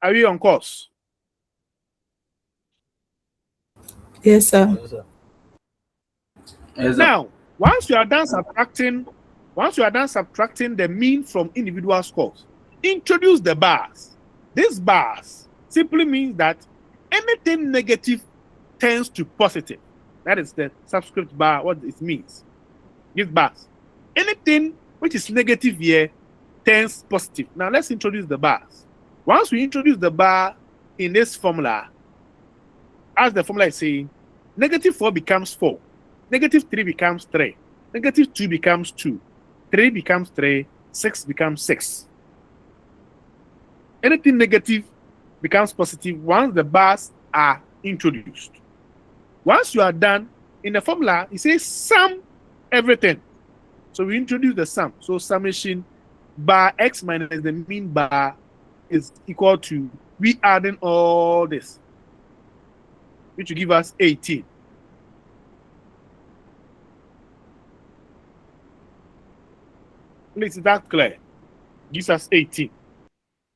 Are we on course? Yes, sir. Yes, sir. Now, once you are done subtracting the mean from individual scores, introduce the bars. These bars simply means that anything negative tends to positive. That is the subscript bar, what it means. These bars. Anything which is negative here turns positive. Now let's introduce the bars. Once we introduce the bar in this formula, as the formula is saying, -4 becomes 4, -3 becomes 3, -2 becomes 2, 3 becomes 3, 6 becomes 6. Anything negative becomes positive once the bars are introduced. Once you are done, in the formula, it says sum everything. So we introduce the sum. So summation bar x minus the mean bar is equal to, we adding all this, which will give us 18. Please, is that clear? Gives us 18.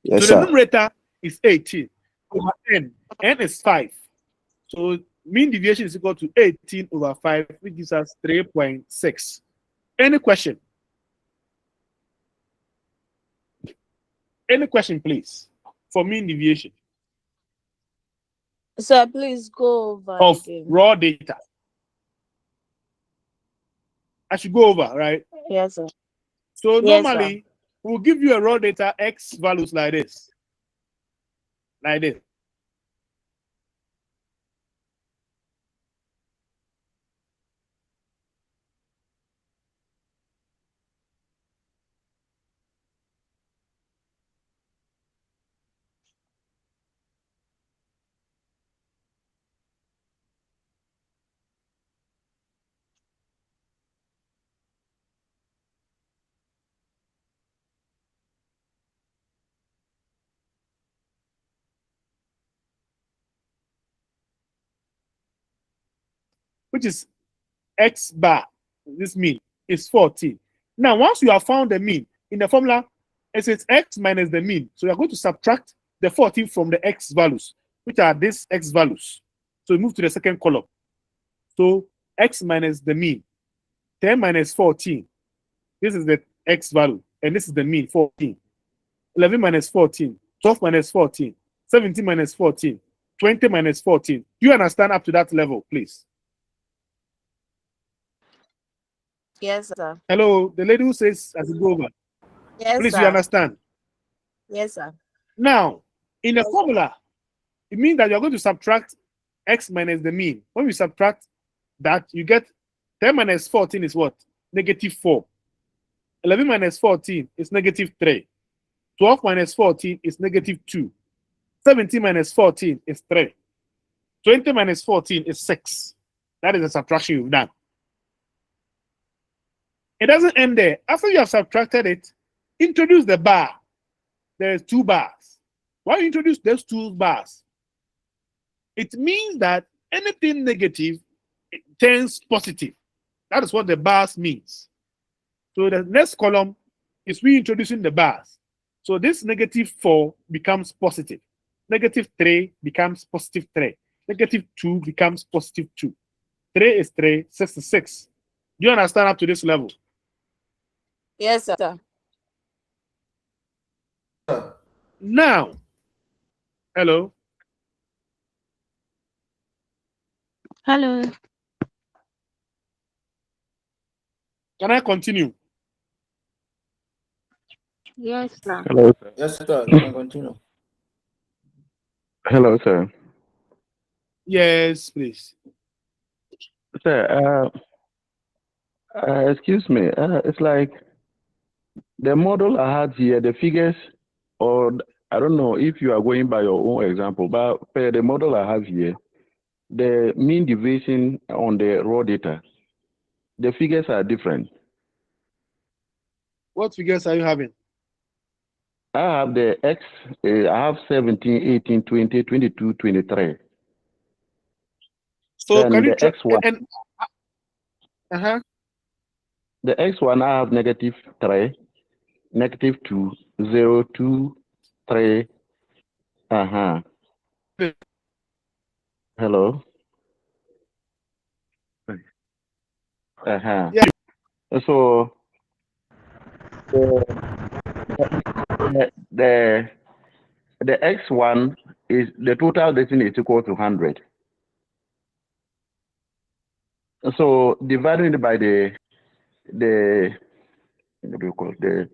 Yes, So sir. the numerator is 18 over n. N is 5. So mean deviation is equal to 18 over 5, which gives us 3.6. Any question? Any question, please, for mean deviation Sir, please go over of again. raw data? I should go over, right? Yes, sir. So Yes, sir. normally, we'll give you a raw data x values like this. Like this. which is x bar, this mean, is 14. Now, once you have found the mean in the formula, it says x minus the mean. So you're going to subtract the 14 from the x values, which are these x values. So we move to the second column. So x minus the mean, 10 minus 14. This is the x value, and this is the mean, 14. 11 minus 14, 12 minus 14, 17 minus 14, 20 minus 14. Do you understand up to that level, please? Yes, sir. Hello, the lady who says as you go over. Yes, Please, sir. you understand? Yes, sir. Now, in the formula, it means that you're going to subtract x minus the mean. When we subtract that, you get 10 minus 14 is what? Negative 4. 11 minus 14 is negative 3. 12 minus 14 is negative 2. 17 minus 14 is 3. 20 minus 14 is 6. That is the subtraction you've done. It doesn't end there. After you have subtracted it, introduce the bar. There is 2 bars. Why you introduce those 2 bars? It means that anything negative turns positive. That is what the bars means. So the next column is reintroducing the bars. So this negative 4 becomes positive. Negative 3 becomes positive 3. Negative 2 becomes positive 2. 3 is 3, 6 is 6. Do you understand up to this level? Yes, sir. Now, hello. Hello. Can I continue? Yes, sir. Hello, sir. Yes, sir. You can continue. Hello, sir. Yes, please. Sir, excuse me. It's like the model I had here, the figures, or I don't know if you are going by your own example, but per the model I have here, the mean deviation on the raw data, the figures are different. What figures are you having? I have the X, I have 17, 18, 20, 22, 23. So And can you the X1, and the X1, I have negative 3, negative 2, 0, 2, 3. Hello? Yeah. So the X1 is the total destiny is equal to 100. So dividing it by the what do you call it?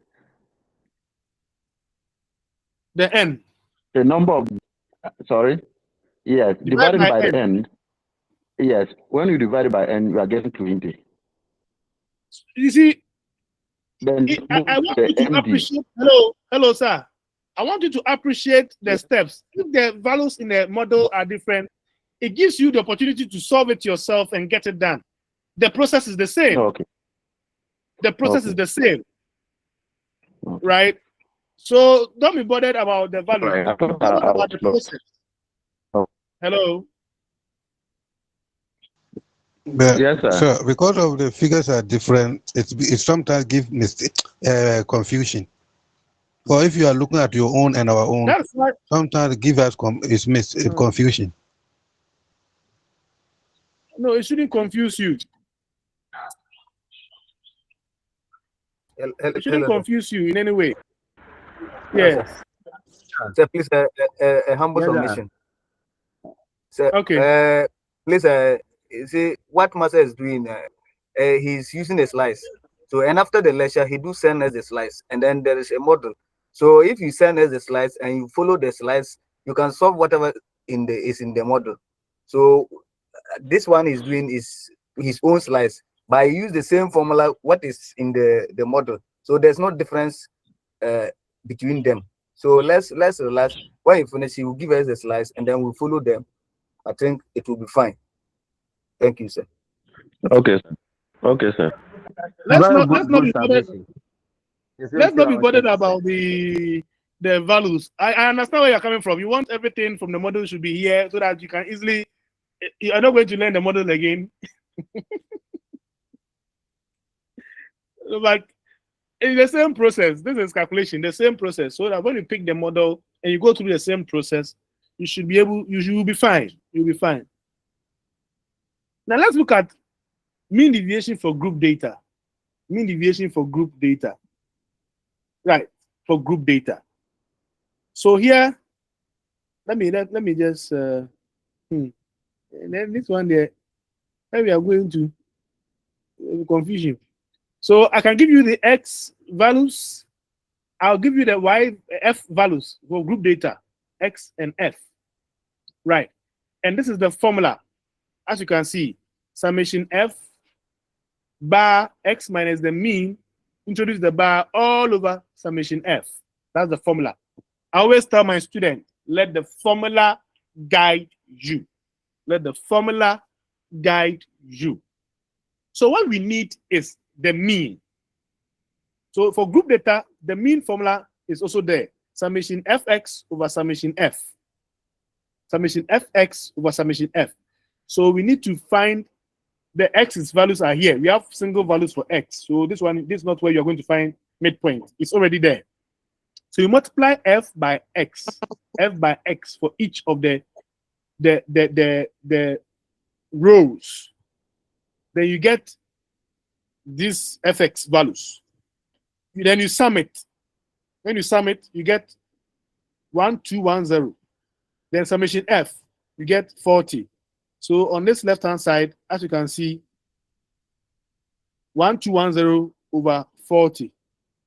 The n. The number of, sorry, yes, Divide dividing by by the n. n. Yes, when you divide it by n, you are getting 20. You see, Then I want the you to MD. appreciate. Hello, sir. I want you to appreciate the steps. If the values in the model are different, it gives you the opportunity to solve it yourself and get it done. The process is the same. Okay. The process is the same. Right? So don't be bothered about the value. Right. I Be thought bothered I about was the lost. process. Oh. Hello. But, Yes, sir. so because of the figures are different, it sometimes gives confusion. Or if you are looking at your own and our own, That's why. sometimes it gives us confusion. No, it shouldn't confuse you. It shouldn't confuse you in any way. Yes. So please, a humble Yes, sir. submission. So, Okay. please, you see what Master is doing. He's using a slice. So, and after the lecture, he do send us the slice, and then there is a model. So, if you send us the slice and you follow the slice, you can solve whatever is in the model. So, this one is doing is his own slice, but he use the same formula what is in the model. So, there's no difference between them. So let's relax. When you finish, he will give us the slides and then we'll follow them. I think it will be fine. Thank you, sir. Okay, sir. Okay, sir. Let's Very not be good bothered. submission. Let's not be bothered about the values. I understand where you're coming from. You want everything from the model should be here so that you can easily. You're not going to learn the model again. But it's the same process. This is calculation, the same process. So that when you pick the model and you go through the same process, you should be fine. You'll be fine. Now let's look at mean deviation for group data. Mean deviation for group data. Right, for group data. So here, let me just and then this one there, where we are going to confusion. So I can give you the X values. I'll give you the Y F values for group data, X and F. Right. And this is the formula. As you can see, summation F bar X minus the mean, introduce the bar all over summation F. That's the formula. I always tell my student, let the formula guide you. Let the formula guide you. So what we need is the mean. So for group data, the mean formula is also there. Summation Fx over summation F. Summation Fx over summation F. So we need to find the X's values are here. We have single values for X. So this is not where you're going to find midpoint. It's already there. So you multiply F by X, F by X for each of the rows. Then you get these Fx values. Then you sum it. When you sum it, you get 1210. Then summation F, you get 40. So on this left-hand side, as you can see, 1210 over 40.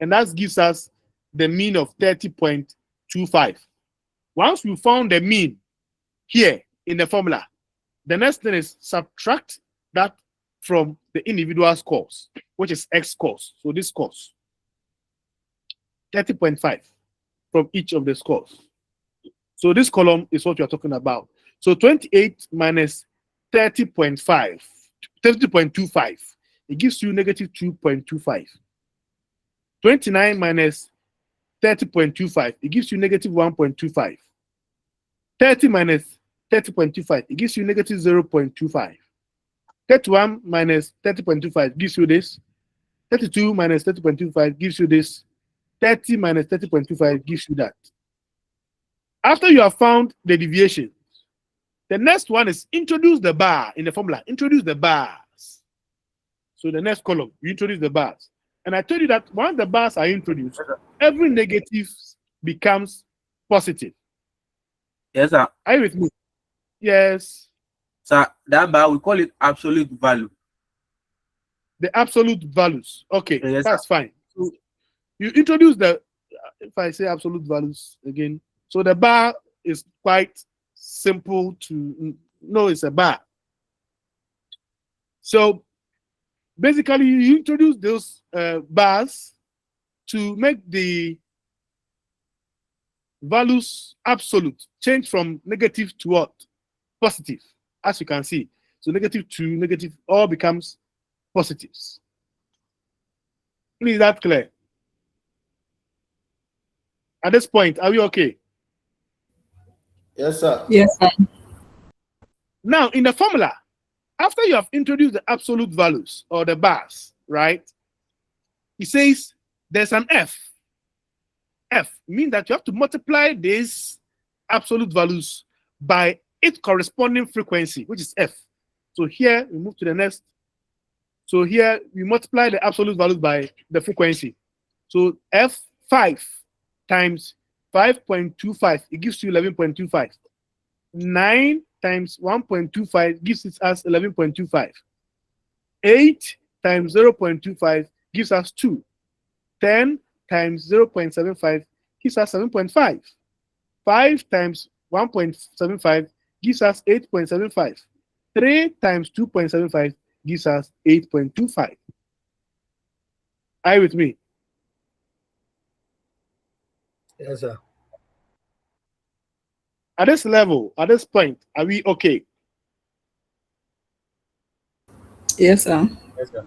And that gives us the mean of 30.25. Once we found the mean here in the formula, the next thing is subtract that from the individual scores, which is X scores. So this scores 30.5 from each of the scores. So this column is what we are talking about. So 28 minus 30.5, 30.25, it gives you negative 2.25. 29 minus 30.25, it gives you negative 1.25. 30 minus 30.25, it gives you negative 0.25. 31 minus 30.25 gives you this. 32 minus 30.25 gives you this. 30 minus 30.25 gives you that. After you have found the deviation, the next one is introduce the bar in the formula. Introduce the bars. So the next column, you introduce the bars. And I told you that once the bars are introduced, every negative becomes positive. Yes, sir. Are you with me? Yes. So that bar, we call it absolute value. The absolute values. Okay, Yes, that's sir. fine. So you introduce the, if I say absolute values again, so the bar is quite simple to know it's a bar. So basically, you introduce those bars to make the values absolute, change from negative to what? Positive, as you can see. So negative to negative all becomes positives. Is that clear? At this point, are we okay? Yes, sir. Yes, sir. Now, in the formula, after you have introduced the absolute values or the bars, right? It says there's an F. F means that you have to multiply these absolute values by its corresponding frequency, which is F. So here we move to the next. So here we multiply the absolute values by the frequency. So F5 times 5.25, it gives you 11.25. 9 times 1.25 gives us 11.25. 8 times 0.25 gives us 2. 10 times 0.75 gives us 7.5. 5 times 1.75 gives us 8.75. 3 times 2.75 gives us 8.25. Are you with me? Yes, sir. At this level, at this point, are we okay? Yes, sir. Yes, sir.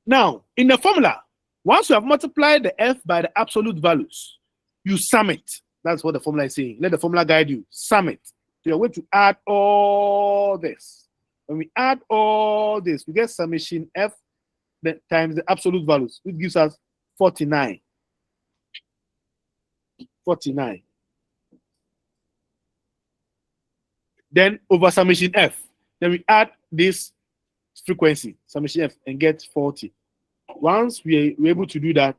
Now, in the formula, once you have multiplied the F by the absolute values, you sum it. That's what the formula is saying. Let the formula guide you. Sum it. So you're going to add all this. When we add all this, we get summation F times the absolute values, which gives us 49. 49. Then over summation F, then we add this frequency, summation F, and get 40. Once we're able to do that,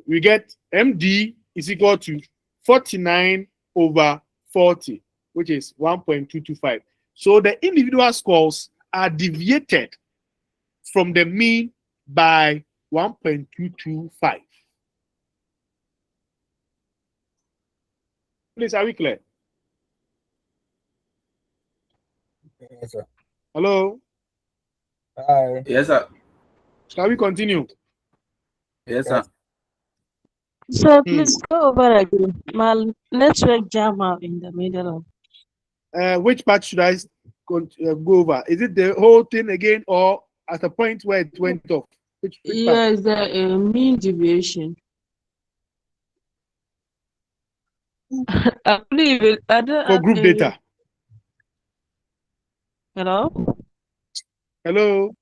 we get MD is equal to 49 over 40, which is 1.225. So the individual scores are deviated from the mean by 1.225. Please, are we clear? Yes, sir. Hello? Hi. Yes, sir. Shall we continue? Yes, sir. So please go over again. My network jam out in the middle of. Which part should I go over? Is it the whole thing again, or at a point where it went off? Which part? Yes, the mean deviation. I believe it. I don't. For group data. Hello. Hello.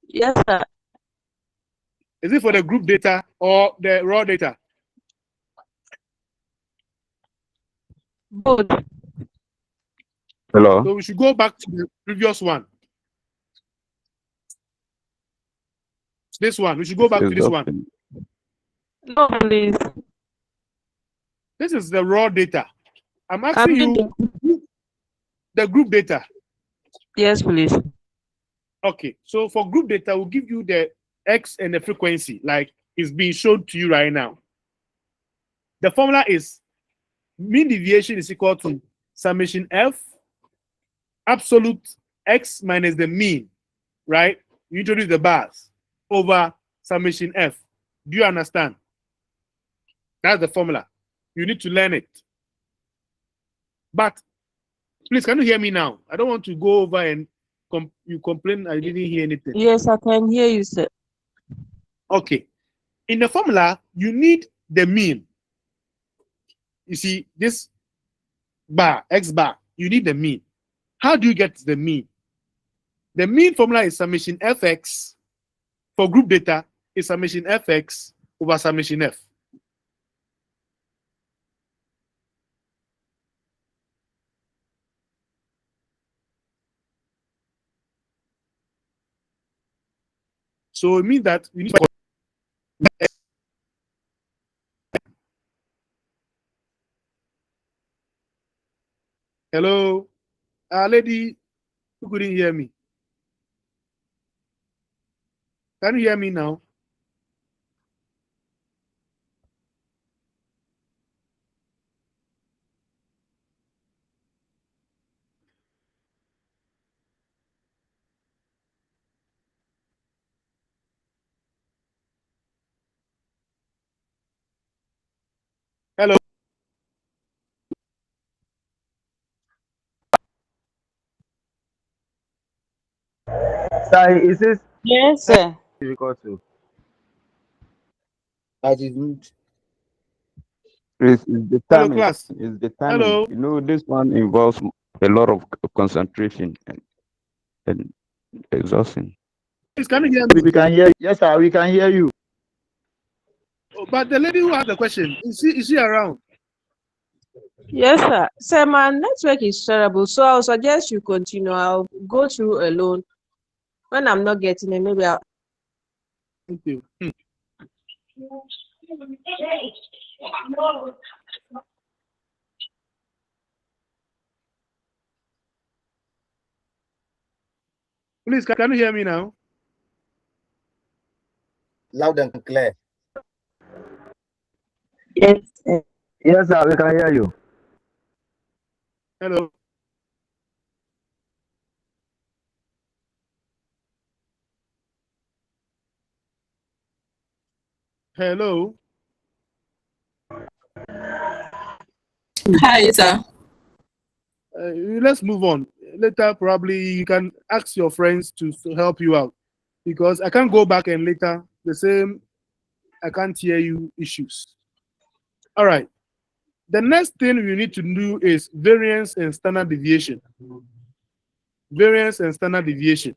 Yes, sir. Is it for the group data or the raw data? Both. Hello. So we should go back to the previous one. This one. We should go back to this one. No, please. This is the raw data. I'm asking you the group data. Yes, please. Okay. So for group data, we'll give you the X and the frequency, like it's being shown to you right now. The formula is mean deviation is equal to summation F absolute X minus the mean, right? You introduce the bars over summation F. Do you understand? That's the formula. You need to learn it. But please, can you hear me now? I don't want to go over and you complain I didn't hear anything. Yes, I can hear you, sir. Okay. In the formula, you need the mean. You see, this bar, X bar, you need the mean. How do you get the mean? The mean formula is summation Fx for group data is summation Fx over summation F. So it means that you need to hello, lady who couldn't hear me. Can you hear me now? Hello. Sorry, is this? Yes, sir. Difficult to. That is good. It's the Hello, timing. class. It's the timing. Hello. You know, this one involves a lot of concentration and exhaustion. Please, can you hear me? We can hear you. Yes, sir, we can hear you. Oh, but the lady who had the question, is she around? Yes, sir. Sir, my network is terrible, so I'll suggest you continue. I'll go through alone. When I'm not getting it, maybe I'll. Thank you. Please, can you hear me now? Loud and clear. Yes. Yes, sir, we can hear you. Hello. Hello. Hi, sir. Let's move on. Later, probably you can ask your friends to help you out because I can't go back and later the same I can't hear you issues. All right. The next thing we need to do is variance and standard deviation. Variance and standard deviation.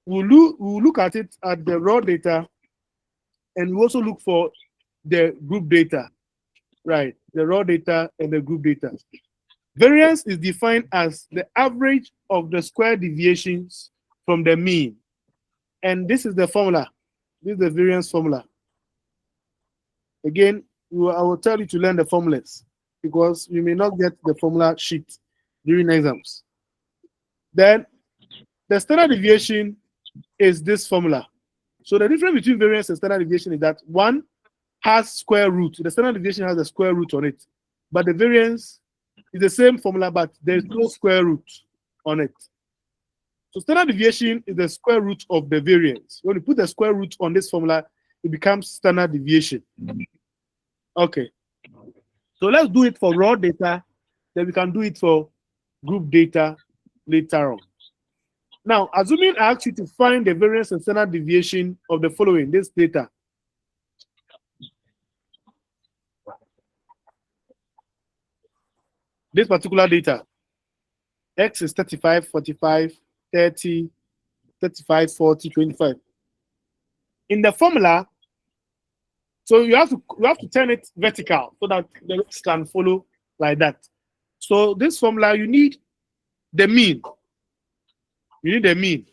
We'll look at it at the raw data, and we also look for the group data, right? The raw data and the group data. Variance is defined as the average of the square deviations from the mean. And this is the formula. This is the variance formula. Again, I will tell you to learn the formulas because you may not get the formula sheet during exams. Then the standard deviation is this formula. So the difference between variance and standard deviation is that one has square root. The standard deviation has a square root on it, but the variance is the same formula, but there's no square root on it. So standard deviation is the square root of the variance. When you put the square root on this formula, it becomes standard deviation. Okay. So let's do it for raw data, then we can do it for group data later on. Now, assuming I ask you to find the variance and standard deviation of the following, this data. This particular data, X is 35, 45, 30, 35, 40, 25. In the formula, so you have to turn it vertical so that the X can follow like that. So this formula, you need the mean. You need the mean,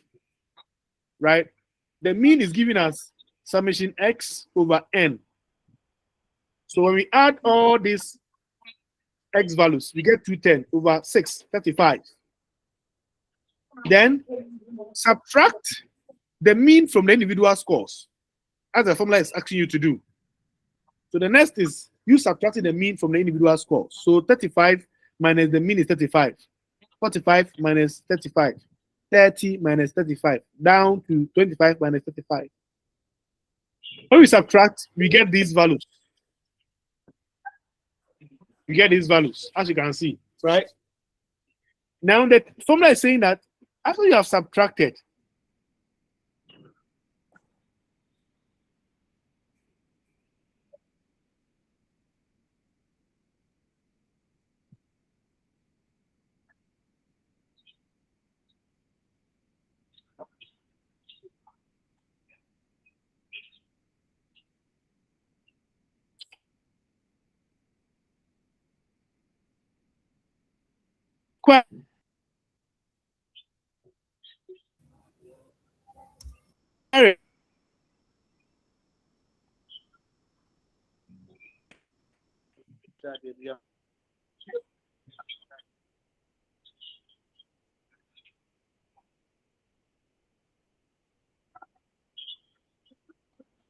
right? The mean is giving us summation X over N. So when we add all these X values, we get 210 over 6, 35. Then subtract the mean from the individual scores, as the formula is asking you to do. So the next is you subtracting the mean from the individual scores. So 35 minus the mean is 35. 45 minus 35. 30 minus 35. Down to 25 minus 35. When we subtract, we get these values. You get these values, as you can see, right? Now the formula is saying that after you have subtracted,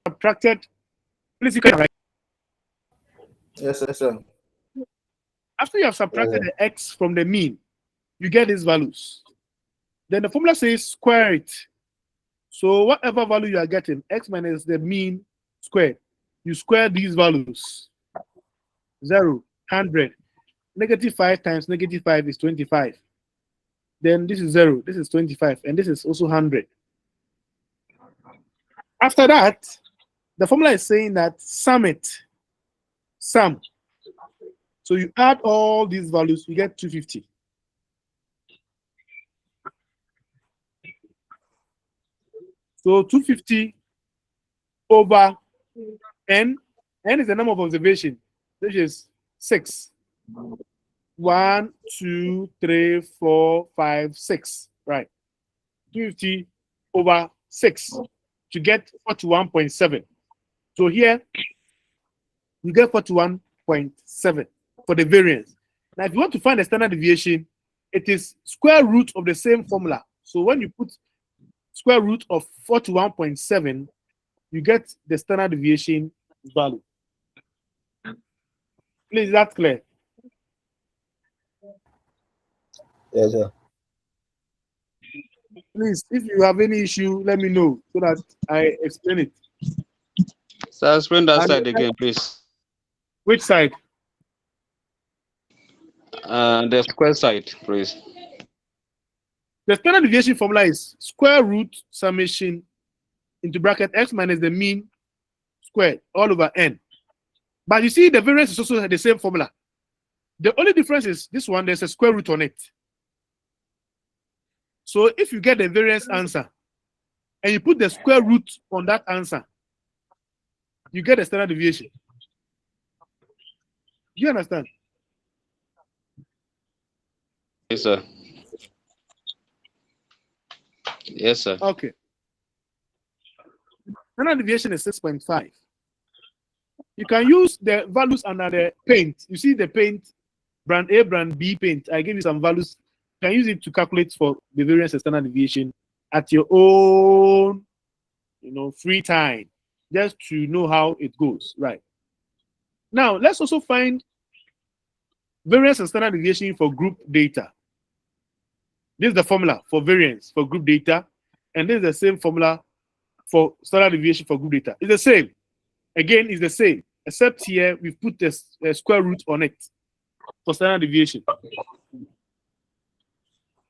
subtracted, please you can write. Yes, sir. After you have subtracted the X from the mean, you get these values. Then the formula says square it. So whatever value you are getting, X minus the mean squared, you square these values. 0, 100. -5 times -5 is 25. Then this is 0, this is 25, and this is also 100. After that, the formula is saying that sum it. Sum. So you add all these values, you get 250. So 250 over N. N is the number of observation, which is 6. 1, 2, 3, 4, 5, 6. Right. 250 over 6 to get 41.7. So here you get 41.7 for the variance. Now, if you want to find the standard deviation, it is square root of the same formula. So when you put square root of 41.7, you get the standard deviation value. Please, is that clear? Yes, sir. Please, if you have any issue, let me know so that I explain it. So explain that side again, please. Which side? The square side, please. The standard deviation formula is square root summation into bracket X minus the mean squared all over N. But you see, the variance is also the same formula. The only difference is this one, there's a square root on it. So if you get the variance answer and you put the square root on that answer, you get a standard deviation. Do you understand? Yes, sir. Yes, sir. Okay. Standard deviation is 6.5. You can use the values under the paint. You see the paint, brand A, brand B paint. I give you some values. You can use it to calculate for the variance and standard deviation at your own, free time, just to know how it goes. Right. Now, let's also find variance and standard deviation for group data. This is the formula for variance for group data, and this is the same formula for standard deviation for group data. It's the same. Again, it's the same, except here we've put the square root on it for standard deviation.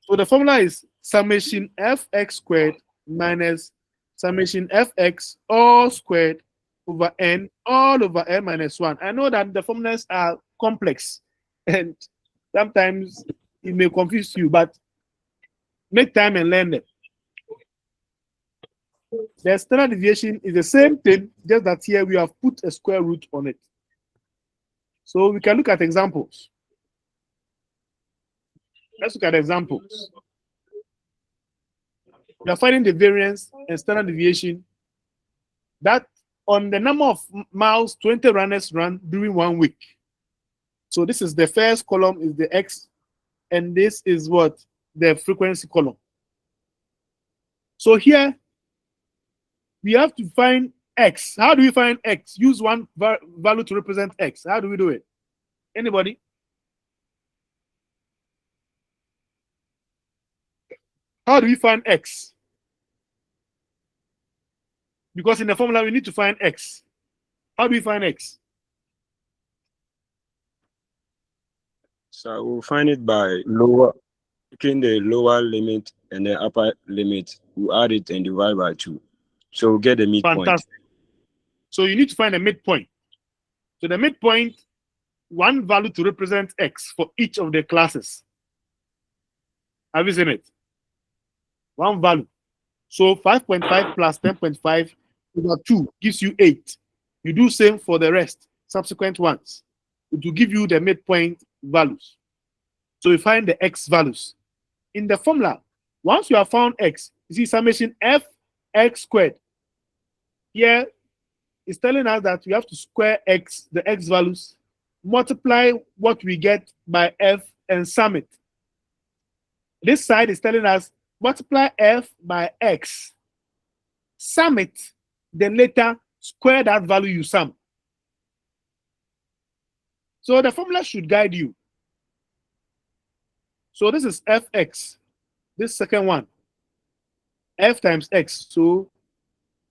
So the formula is summation fx squared minus summation fx all squared over n all over n minus 1. I know that the formulas are complex and sometimes it may confuse you, but make time and learn them. The standard deviation is the same thing, just that here we have put a square root on it. So we can look at examples. Let's look at examples. We are finding the variance and standard deviation that on the number of miles 20 runners run during 1 week. So this is the first column is the X, and this is what the frequency column. So here we have to find X. How do we find X? Use one value to represent X. How do we do it? Anybody? How do we find X? Because in the formula, we need to find X. How do we find X? So we'll find it by taking the lower limit and the upper limit. We'll add it and divide by 2. So we'll get the midpoint. Fantastic. So you need to find a midpoint. So the midpoint, one value to represent X for each of the classes. Have you seen it? One value. So 5.5 plus 10.5 over 2 gives you 8. You do same for the rest, subsequent ones. It will give you the midpoint values. So you find the X values. In the formula, once you have found X, you see summation f x squared. Here it's telling us that we have to square X, the X values, multiply what we get by F and sum it. This side is telling us multiply F by X, sum it, then later square that value you sum. So the formula should guide you. So this is Fx, this second one, F times X. So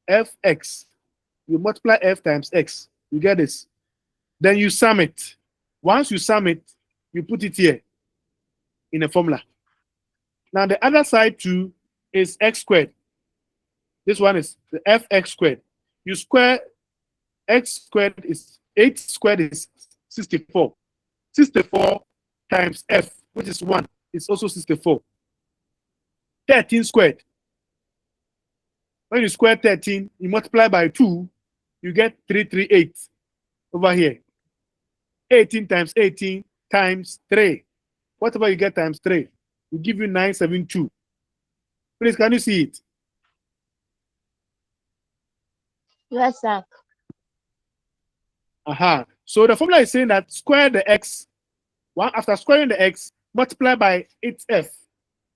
Fx, you multiply F times X, you get this. Then you sum it. Once you sum it, you put it here in a formula. Now the other side too is X squared. This one is the Fx squared. You square X squared is 8 squared is 64. 64 times F, which is 1, is also 64. 13 squared. When you square 13, you multiply by 2, you get 338 over here. 18 times 18 times 3. Whatever you get times 3 will give you 972. Please, can you see it? Yes, sir. Aha. So the formula is saying that square the X. After squaring the X, multiply by 8F.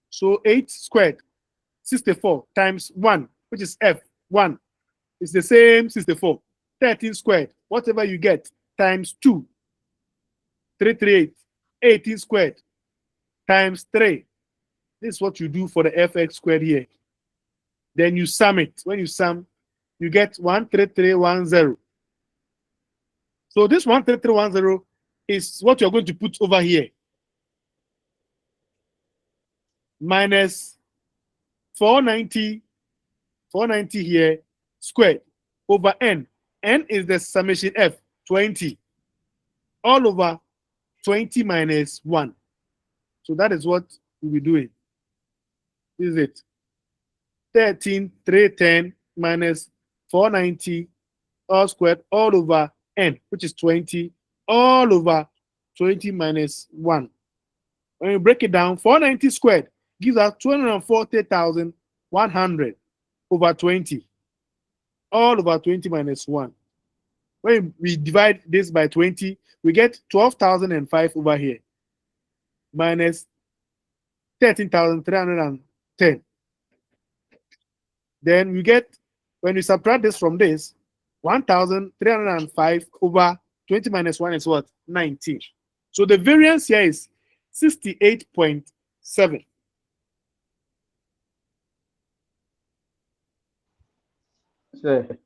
So 8 squared, 64 times 1, which is F, 1, is the same 64. 13 squared, whatever you get, times 2, 338. 18 squared times 3. This is what you do for the Fx squared here. Then you sum it. When you sum, you get 13310. So this 13310 is what you're going to put over here. Minus 490 here squared over n. N is the summation f, 20. All over 20 minus 1. So that is what we'll be doing. This is it. 13,310 minus 490 all squared all over n, which is 20, all over 20 minus 1. When you break it down, 490 squared gives us 240,100 over 20, all over 20 minus 1. When we divide this by 20, we get 12,005 over here, minus 13,310. Then we get, when we subtract this from this, 1,305 over 20 minus 1 is what? 19. So the variance here is 68.7. Sir.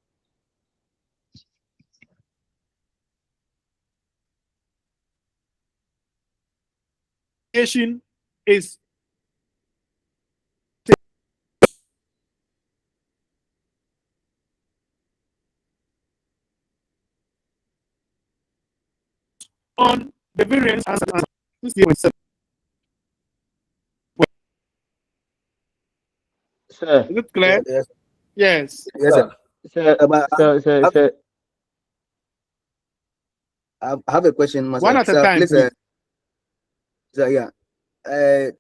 Is on the variance answer 68.7. Sir. Is it clear? Yes. Yes. Yes, sir. Sir, I have a question, Master. One at a Sir, time, please, please. sir, yeah.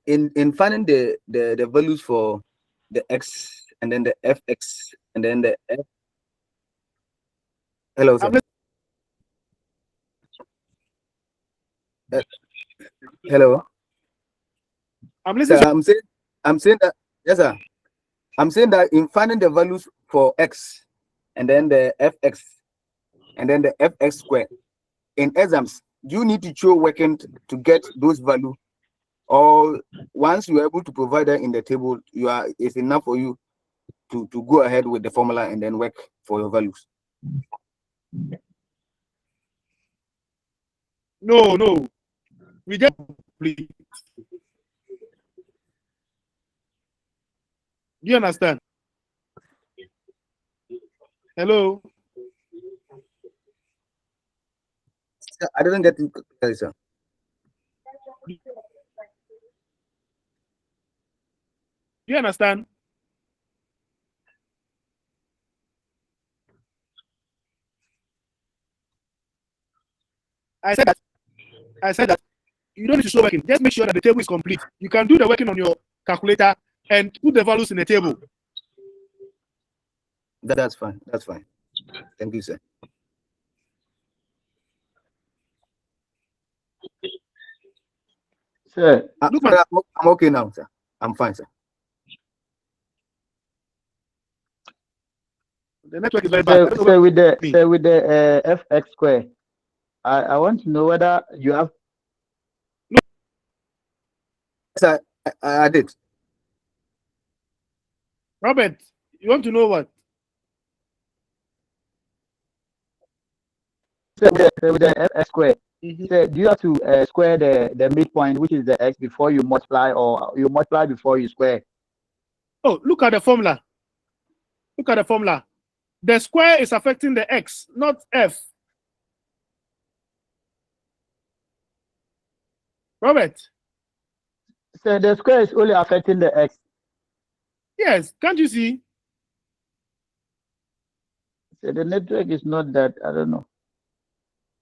In finding the values for the x and then the fx and then the f. Hello, sir. Hello. I'm listening. Sir, I'm saying that, yes, sir. I'm saying that in finding the values for x and then the fx and then the fx squared in exams, do you need to show working to get those values, or once you are able to provide that in the table, it's enough for you to go ahead with the formula and then work for your values? No. We just complete. Do you understand? Hello? Sir, I didn't get it, sir. Do you understand? I said that you don't need to show working. Just make sure that the table is complete. You can do the working on your calculator and put the values in the table. That's fine. That's fine. Thank you, sir. Sir, I'm okay now, sir. I'm fine, sir. The network is very bad. Sir, with the fx square, I want to know whether you have. Sir, I did. Robert, you want to know what? Sir, with the fx square, sir, do you have to square the midpoint, which is the x, before you multiply, or you multiply before you square? Oh, look at the formula. Look at the formula. The square is affecting the x, not f. Robert. So the square is only affecting the x. Yes, can't you see? So the network is not that, I don't know.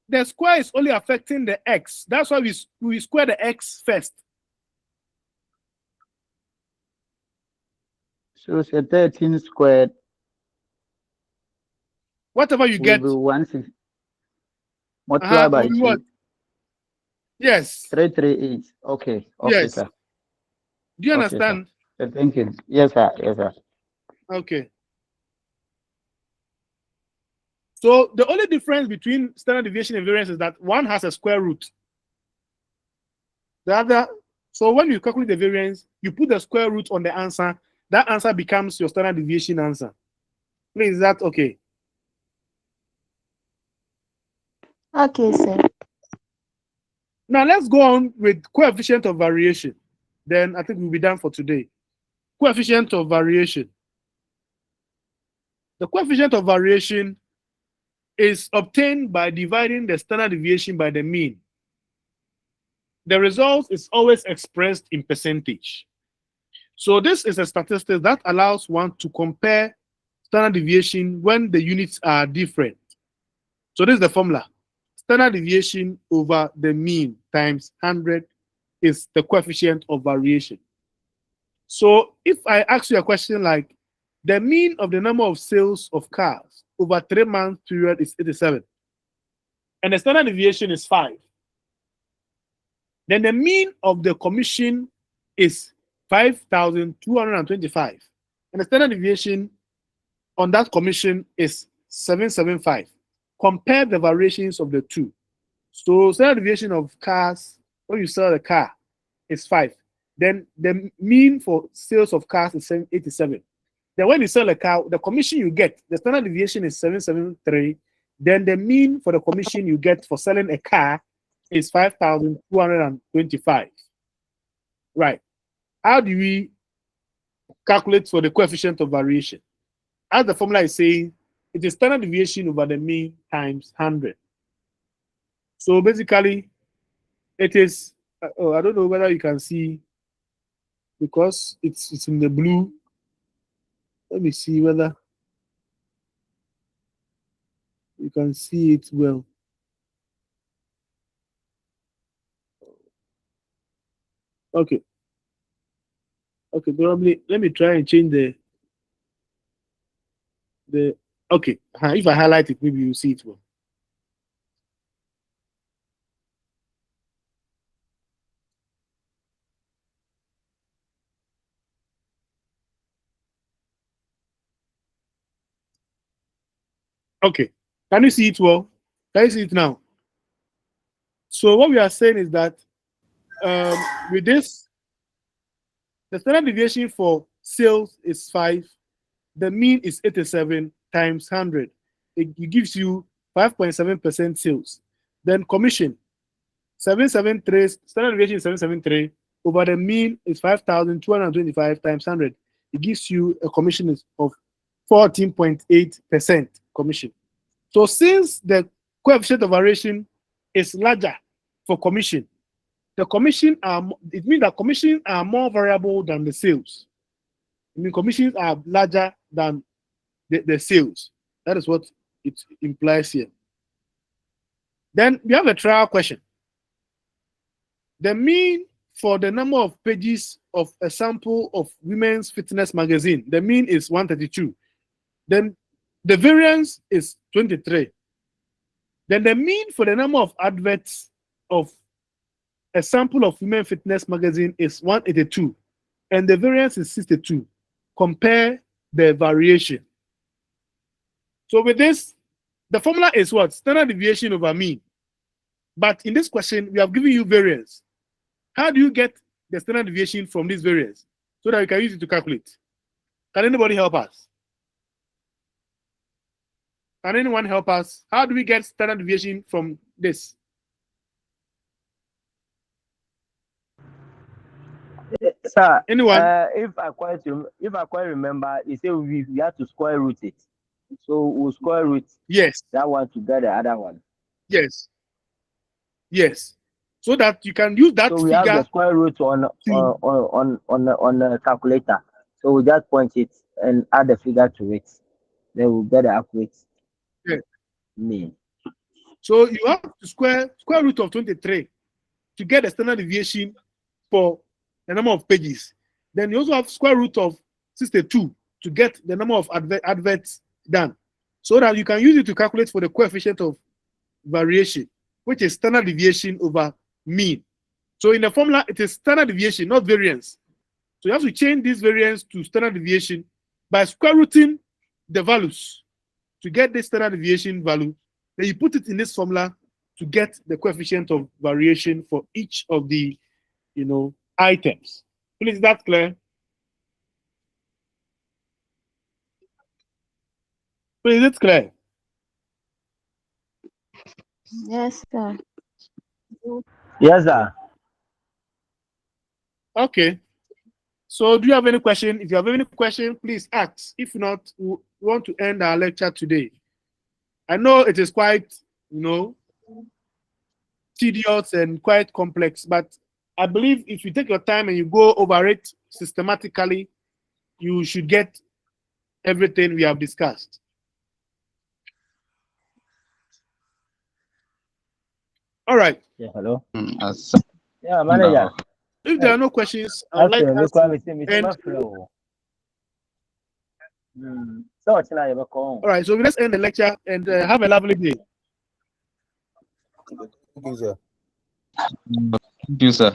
The square is only affecting the x. That's why we square the x first. So it's a 13 squared. Whatever you get. 160 multiply by 2. What? Yes. 338. Okay. Okay, Yes. sir. Do you understand? Sir. Thank you. Yes, sir. Yes, sir. Okay. So the only difference between standard deviation and variance is that one has a square root. The other, so when you calculate the variance, you put the square root on the answer. That answer becomes your standard deviation answer. Please, is that okay? Okay, sir. Now let's go on with coefficient of variation. Then I think we'll be done for today. Coefficient of variation. The coefficient of variation is obtained by dividing the standard deviation by the mean. the result is always expressed in percentage. So this is a statistic that allows one to compare standard deviation when the units are different. So this is the formula. Standard deviation over the mean times 100 is the coefficient of variation. So if I ask you a question like, the mean of the number of sales of cars over 3-month period is 87, and the standard deviation is 5, then the mean of the commission is 5,225, and the standard deviation on that commission is 775. Compare the variations of the two. So standard deviation of cars, when you sell the car, is 5. Then the mean for sales of cars is 87. Then when you sell a car, the commission you get, the standard deviation is 773. Then the mean for the commission you get for selling a car is 5,225. Right. How do we calculate for the coefficient of variation? As the formula is saying, it is standard deviation over the mean times 100. So basically, it is, I don't know whether you can see, because it's in the blue. Let me see whether you can see it well. Okay. Okay, probably let me try and change the okay. If I highlight it, maybe you see it well. Okay, can you see it well? Can you see it now? So what we are saying is that with this, the standard deviation for sales is 5. The mean is 87 times 100. It gives you 5.7% sales. Then commission, 773, standard deviation is 773 over the mean is 5,225 times 100. It gives you a commission of 14.8% commission. So since the coefficient of variation is larger for commission, the commission are, it means that commissions are more variable than the sales. I mean, commissions are larger than the sales. That is what it implies here. Then we have a trial question. The mean for the number of pages of a sample of Women's Fitness magazine, the mean is 132. Then the variance is 23. Then the mean for the number of adverts of a sample of Women's Fitness magazine is 182, and the variance is 62. Compare the variation. So with this, the formula is what? Standard deviation over mean. But in this question, we have given you variance. How do you get the standard deviation from this variance so that you can use it to calculate? Can anybody help us? Can anyone help us? How do we get standard deviation from this? Sir, anyone? If I quite remember, you say we have to square root it. So we'll square root that one to get the other one. Yes. Yes. So that you can use that so we figure. have the square root on the calculator. So we just point it and add the figure to it. Then we'll get the accurate mean. So you have to square root of 23 to get the standard deviation for the number of pages. Then you also have square root of 62 to get the number of adverts done, so that you can use it to calculate for the coefficient of variation, which is standard deviation over mean. So in the formula, it is standard deviation, not variance. So you have to change this variance to standard deviation by square rooting the values to get the standard deviation value. Then you put it in this formula to get the coefficient of variation for each of the, items. Please, is that clear? Please, it's clear. Yes, sir. Yes, sir. Okay. So do you have any question? If you have any question, please ask. If not, we want to end our lecture today. I know it is quite, tedious and quite complex. But I believe if you take your time and you go over it systematically, you should get everything we have discussed. All right. Yeah, hello. Yes. Yeah, manager. If there are no questions, I would like us to end. All right, so let's end the lecture and have a lovely day. Thank you, sir. Thank you, sir.